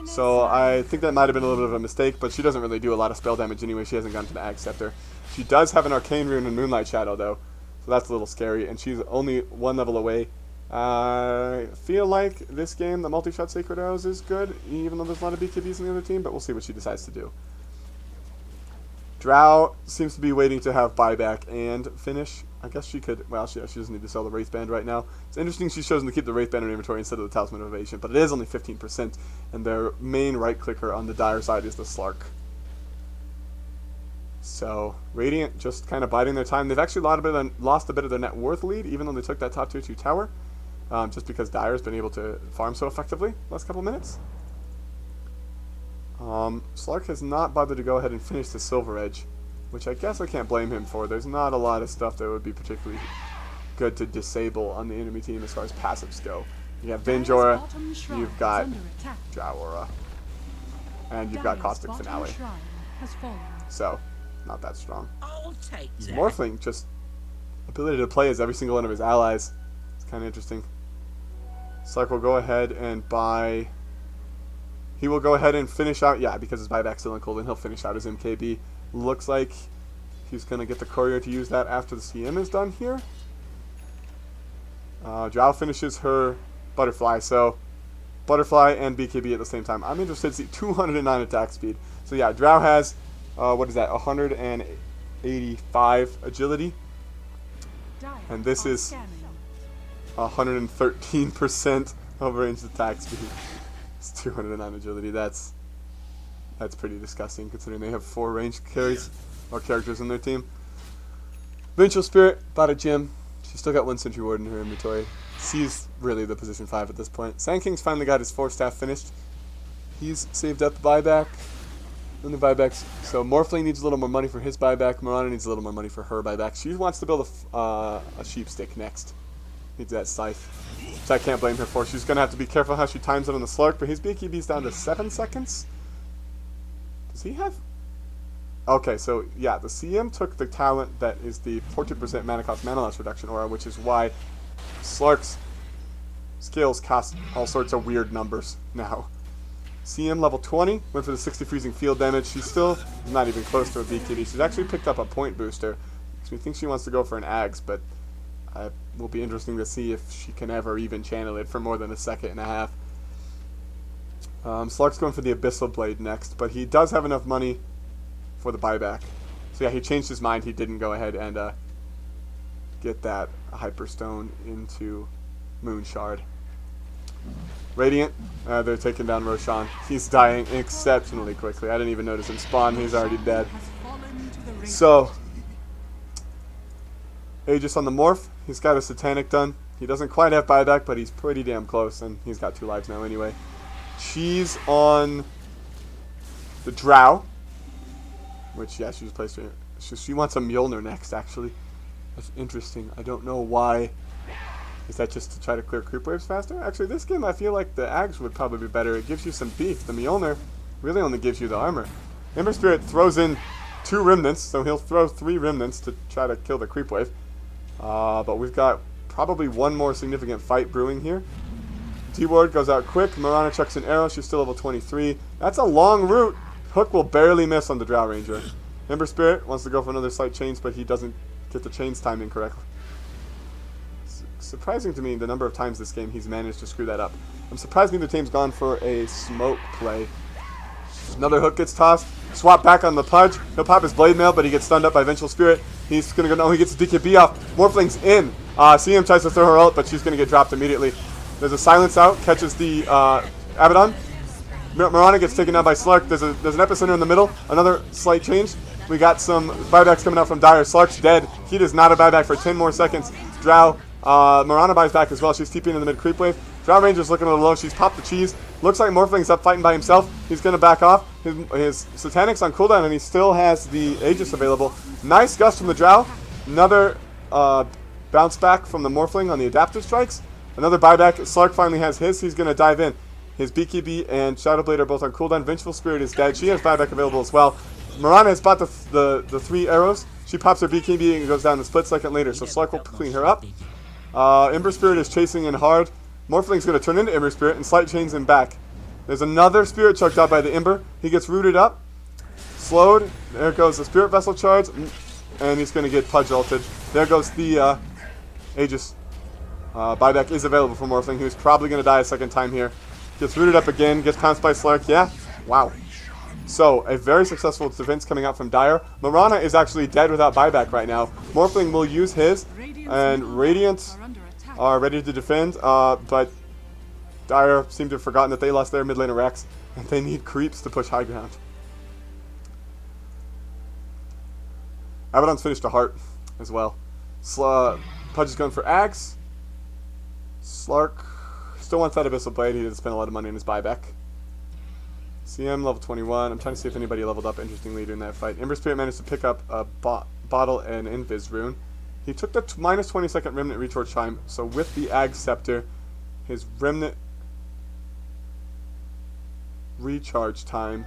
[SPEAKER 2] So I think that might have been a little bit of a mistake, but she doesn't really do a lot of spell damage anyway. She hasn't gotten to the Aghs Scepter. She does have an Arcane Rune and Moonlight Shadow, though, so that's a little scary, and she's only 1 level away. I feel like this game, the multi-shot Sacred Arrows, is good, even though there's a lot of BKBs in the other team, but we'll see what she decides to do. Drow seems to be waiting to have buyback and finish. I guess she could, well, she doesn't need to sell the Wraith Band right now. It's interesting she's chosen to keep the Wraith Band in her inventory instead of the Talisman of Evasion, but it is only 15%, and their main right-clicker on the Dire side is the Slark. So, Radiant just kind of biding their time. They've actually lost a bit of their net worth lead, even though they took that top tier 2 tower, just because Dire's been able to farm so effectively the last couple of minutes. Slark has not bothered to go ahead and finish the Silver Edge, which I guess I can't blame him for. There's not a lot of stuff that would be particularly good to disable on the enemy team as far as passives go. You have Venge Aura, you've got Drow Aura, and you've got Caustic Finale. So, not that strong. Morphling, just ability to play as every single one of his allies. It's kind of interesting. Slark will go ahead and buy... He will go ahead and finish out... Yeah, because his buyback's still in cold, and he'll finish out his MKB. Looks like he's going to get the courier to use that after the CM is done here. Drow finishes her Butterfly, so Butterfly and BKB at the same time. I'm interested to see 209 attack speed. So yeah, Drow has, what is that, 185 agility. And this is 113% of ranged attack speed. It's 209 agility. That's pretty disgusting considering they have 4 ranged carries or characters in their team. Vengeful Spirit bought a gem. She's still got 1 Sentry Ward in her inventory. She's really the position 5 at this point. Sand King's finally got his 4 staff finished. He's saved up the buyback. And the buybacks. So Morphling needs a little more money for his buyback. Mirana needs a little more money for her buyback. She wants to build a sheep stick next. Needs that scythe. Which I can't blame her for. She's going to have to be careful how she times it on the Slark. But his BKB's down to 7 seconds. Does he have... Okay, so yeah, the CM took the talent that is the 14% mana cost mana loss reduction aura, which is why Slark's skills cost all sorts of weird numbers now. CM level 20, went for the 60 freezing field damage. She's still not even close to a BKB. She's actually picked up a point booster. Makes me think she wants to go for an Aghs, but it will be interesting to see if she can ever even channel it for more than a second and a half. Slark's going for the Abyssal Blade next, but he does have enough money for the buyback. So yeah, he changed his mind. He didn't go ahead and get that Hyperstone into Moon Shard. Radiant, they're taking down Roshan. He's dying exceptionally quickly. I didn't even notice him spawn. He's already dead.
[SPEAKER 1] Has fallen to the Radiant.
[SPEAKER 2] So, Aegis on the Morph. He's got a Satanic done. He doesn't quite have buyback, but he's pretty damn close, and he's got 2 lives now anyway. She's on the Drow, which, yeah, she just placed her. She wants a Mjolnir next, actually. That's interesting. I don't know why. Is that just to try to clear creep waves faster? Actually, this game, I feel like the Aghs would probably be better. It gives you some beef. The Mjolnir really only gives you the armor. Ember Spirit throws in 2 remnants, so he'll throw 3 remnants to try to kill the creep wave. But we've got probably one more significant fight brewing here. T-Ward goes out quick. Mirana chucks an arrow. She's still level 23. That's a long route. Hook will barely miss on the Drow Ranger. Ember Spirit wants to go for another slight change, but he doesn't get the chains timing correctly. Surprising to me the number of times this game he's managed to screw that up. I'm surprised neither team's gone for a smoke play. Another hook gets tossed. Swap back on the Pudge. He'll pop his Blade Mail, but he gets stunned up by Vengeful Spirit. He's going to go... No, he gets the DKB off. Morphling's in. CM tries to throw her ult, but she's going to get dropped immediately. There's a silence out. Catches the Abaddon. Mirana gets taken down by Slark. There's an Epicenter in the middle. Another slight change. We got some buybacks coming out from Dire. Slark's dead. He does not have buyback for 10 more seconds. Drow. Mirana buys back as well. She's TPing in the mid creep wave. Drow Ranger's looking a little low. She's popped the cheese. Looks like Morphling's up fighting by himself. He's going to back off. His Satanic's on cooldown, and he still has the Aegis available. Nice gust from the Drow. Another bounce back from the Morphling on the adaptive strikes. Another buyback. Slark finally has his. He's going to dive in. His BKB and Shadowblade are both on cooldown. Vengeful Spirit is dead. She has buyback available as well. Mirana has bought the 3 arrows. She pops her BKB and goes down a split second later, so Slark will clean her up. Ember Spirit is chasing in hard. Morphling's going to turn into Ember Spirit and slight chains him back. There's another Spirit chucked out by the Ember. He gets rooted up. Slowed. There goes the Spirit Vessel charge. And he's going to get Pudge ulted. There goes the Aegis. Buyback is available for Morphling, who's probably going to die a second time here. Gets rooted up again. Gets pounced by Slark. Yeah. Wow. So, a very successful defense coming out from Dire. Mirana is actually dead without buyback right now. Morphling will use his. And Radiant are ready to defend. But Dire seem to have forgotten that they lost their mid laner Rex. And they need creeps to push high ground. Abaddon's finished a heart as well. Pudge is going for Aghs. Slark still wants that Abyssal Blade. He didn't spend a lot of money on his buyback. CM level 21. I'm trying to see if anybody leveled up interestingly during that fight. Ember Spirit managed to pick up a bottle and Invis rune. He took the minus 20 second Remnant Recharge time. So with the Aghs Scepter, his Remnant recharge time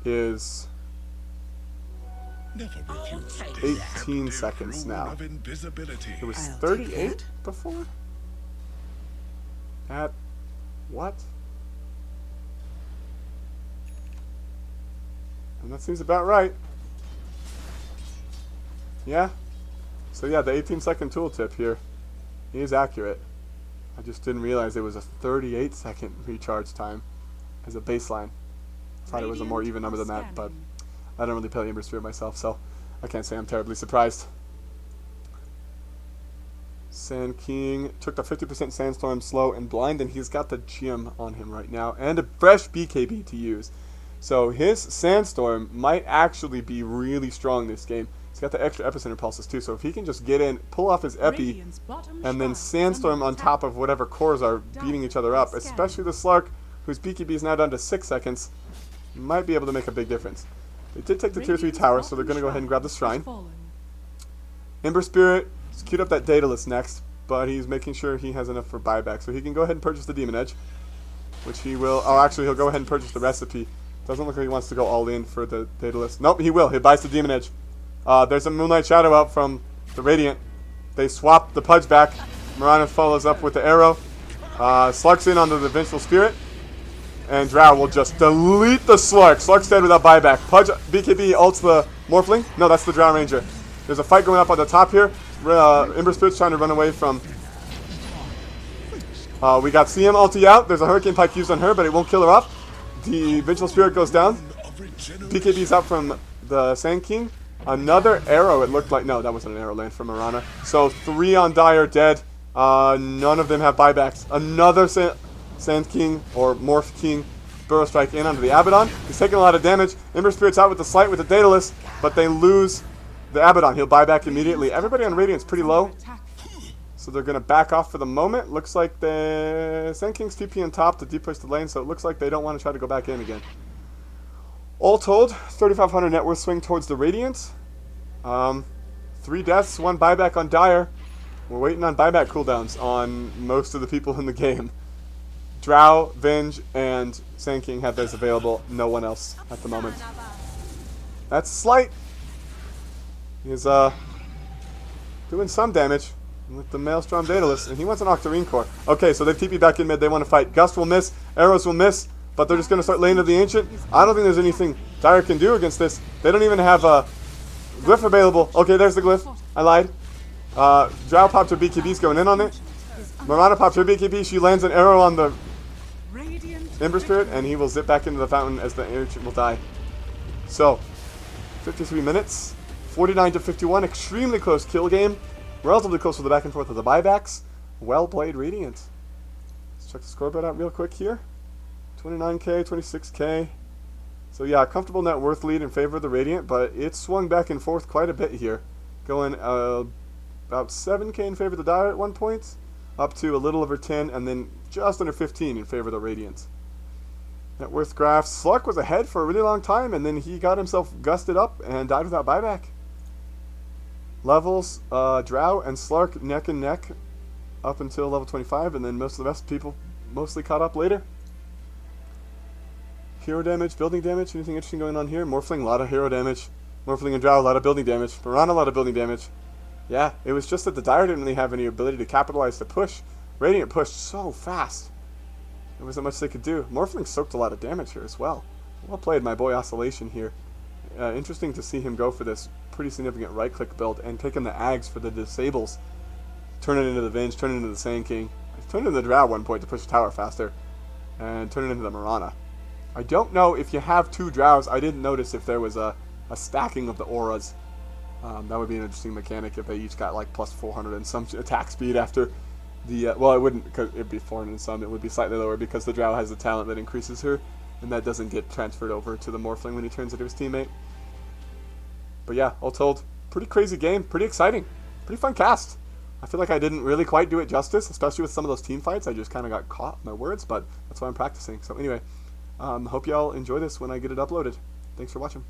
[SPEAKER 2] is 18 seconds now. It was 38 before? At what? And that seems about right. Yeah. So yeah, the 18-second tooltip here is accurate. I just didn't realize it was a 38-second recharge time as a baseline. I thought it was a more even number than that, but I don't really play Ember Spirit myself, so I can't say I'm terribly surprised. Sand King took the 50% Sandstorm, Slow, and Blind, and he's got the gem on him right now, and a fresh BKB to use. So his Sandstorm might actually be really strong this game. He's got the extra Epicenter pulses too, so if he can just get in, pull off his Epi, and then Sandstorm on top of whatever cores are beating each other up, especially the Slark, whose BKB is now down to 6 seconds, might be able to make a big difference. They did take the tier 3 tower, so they're going to go ahead and grab the Shrine. Ember Spirit has queued up that Daedalus next, but he's making sure he has enough for buyback, so he can go ahead and purchase the Demon Edge, which he will. Oh, actually, he'll go ahead and purchase the Recipe. Doesn't look like he wants to go all in for the Daedalus. Nope, he will. He buys the Demon Edge. There's a Moonlight Shadow out from the Radiant. They swap the Pudge back. Mirana follows up with the arrow. Slark's in onto the Vengeful Spirit. And Drow will just delete the Slark. Slark's dead without buyback. Pudge BKB ults the Morphling. No, that's the Drow Ranger. There's a fight going up on the top here. Ember Spirit's trying to run away from... we got CM ulti out. There's a Hurricane Pike used on her, but it won't kill her off. The Vengeful Spirit goes down. BKB's out from the Sand King. Another arrow, it looked like. No, that wasn't an arrow land from Mirana. So 3 on Dire dead. None of them have buybacks. Another Sand King or Morph King Burrow Strike in onto the Abaddon. He's taking a lot of damage. Ember Spirit's out with the Slight with the Daedalus, but they lose the Abaddon. He'll buy back immediately. Everybody on Radiant's pretty low,
[SPEAKER 1] Attack.
[SPEAKER 2] so they're going to back off for the moment. Looks like the Sand King's TP on top to deep push the lane, so it looks like they don't want to try to go back in again. All told, 3,500 net worth swing towards the Radiant. 3 deaths, 1 buyback on Dire. We're waiting on buyback cooldowns on most of the people in the game. Drow, Venge, and Sand King have those available. No one else at the moment. That's Slight. He's doing some damage with the Maelstrom Daedalus, and he wants an Octarine Core. Okay, so they've TP'd back in mid. They want to fight. Gust will miss. Arrows will miss. But they're just going to start laying to the Ancient. I don't think there's anything Dire can do against this. They don't even have a glyph available. Okay, there's the glyph. I lied. Drow popped her BKB's going in on it. Mirana popped her BKB. She lands an arrow on the Ember Spirit, and he will zip back into the fountain as the Ancient will die. So, 53 minutes. 49 to 51. Extremely close kill game. Relatively close with the back and forth of the buybacks. Well played, Radiant. Let's check the scoreboard out real quick here. 29k, 26k. So yeah, comfortable net worth lead in favor of the Radiant, but it swung back and forth quite a bit here. Going about 7k in favor of the Dire at one point, up to a little over 10, and then just under 15 in favor of the Radiant. Net worth graph. Slurk was ahead for a really long time, and then he got himself gusted up and died without buyback. Levels, Drow and Slurk neck and neck up until level 25, and then most of the rest of people mostly caught up later. Hero damage, building damage, anything interesting going on here? Morphling, a lot of hero damage. Morphling and Drow, a lot of building damage. Mirana, a lot of building damage. Yeah, it was just that the Dire didn't really have any ability to capitalize the push. Radiant pushed so fast. There wasn't much they could do. Morphling soaked a lot of damage here as well. Well played, my boy Oscillation here. Interesting to see him go for this pretty significant right-click build and taking the Aghs for the disables. Turn it into the Venge, turn it into the Sand King. Turn it into the Drow at one point to push the tower faster. And turn it into the Mirana. I don't know if you have 2 Drows. I didn't notice if there was a stacking of the auras. That would be an interesting mechanic if they each got like plus 400 and some attack speed after the... well, it wouldn't, because it'd be 400 and some. It would be slightly lower because the Drow has the talent that increases her, and that doesn't get transferred over to the Morphling when he turns into his teammate. But yeah, all told, pretty crazy game, pretty exciting, pretty fun cast. I feel like I didn't really quite do it justice, especially with some of those team fights. I just kind of got caught in my words, but that's why I'm practicing. So anyway... hope y'all enjoy this when I get it uploaded. Thanks for watching.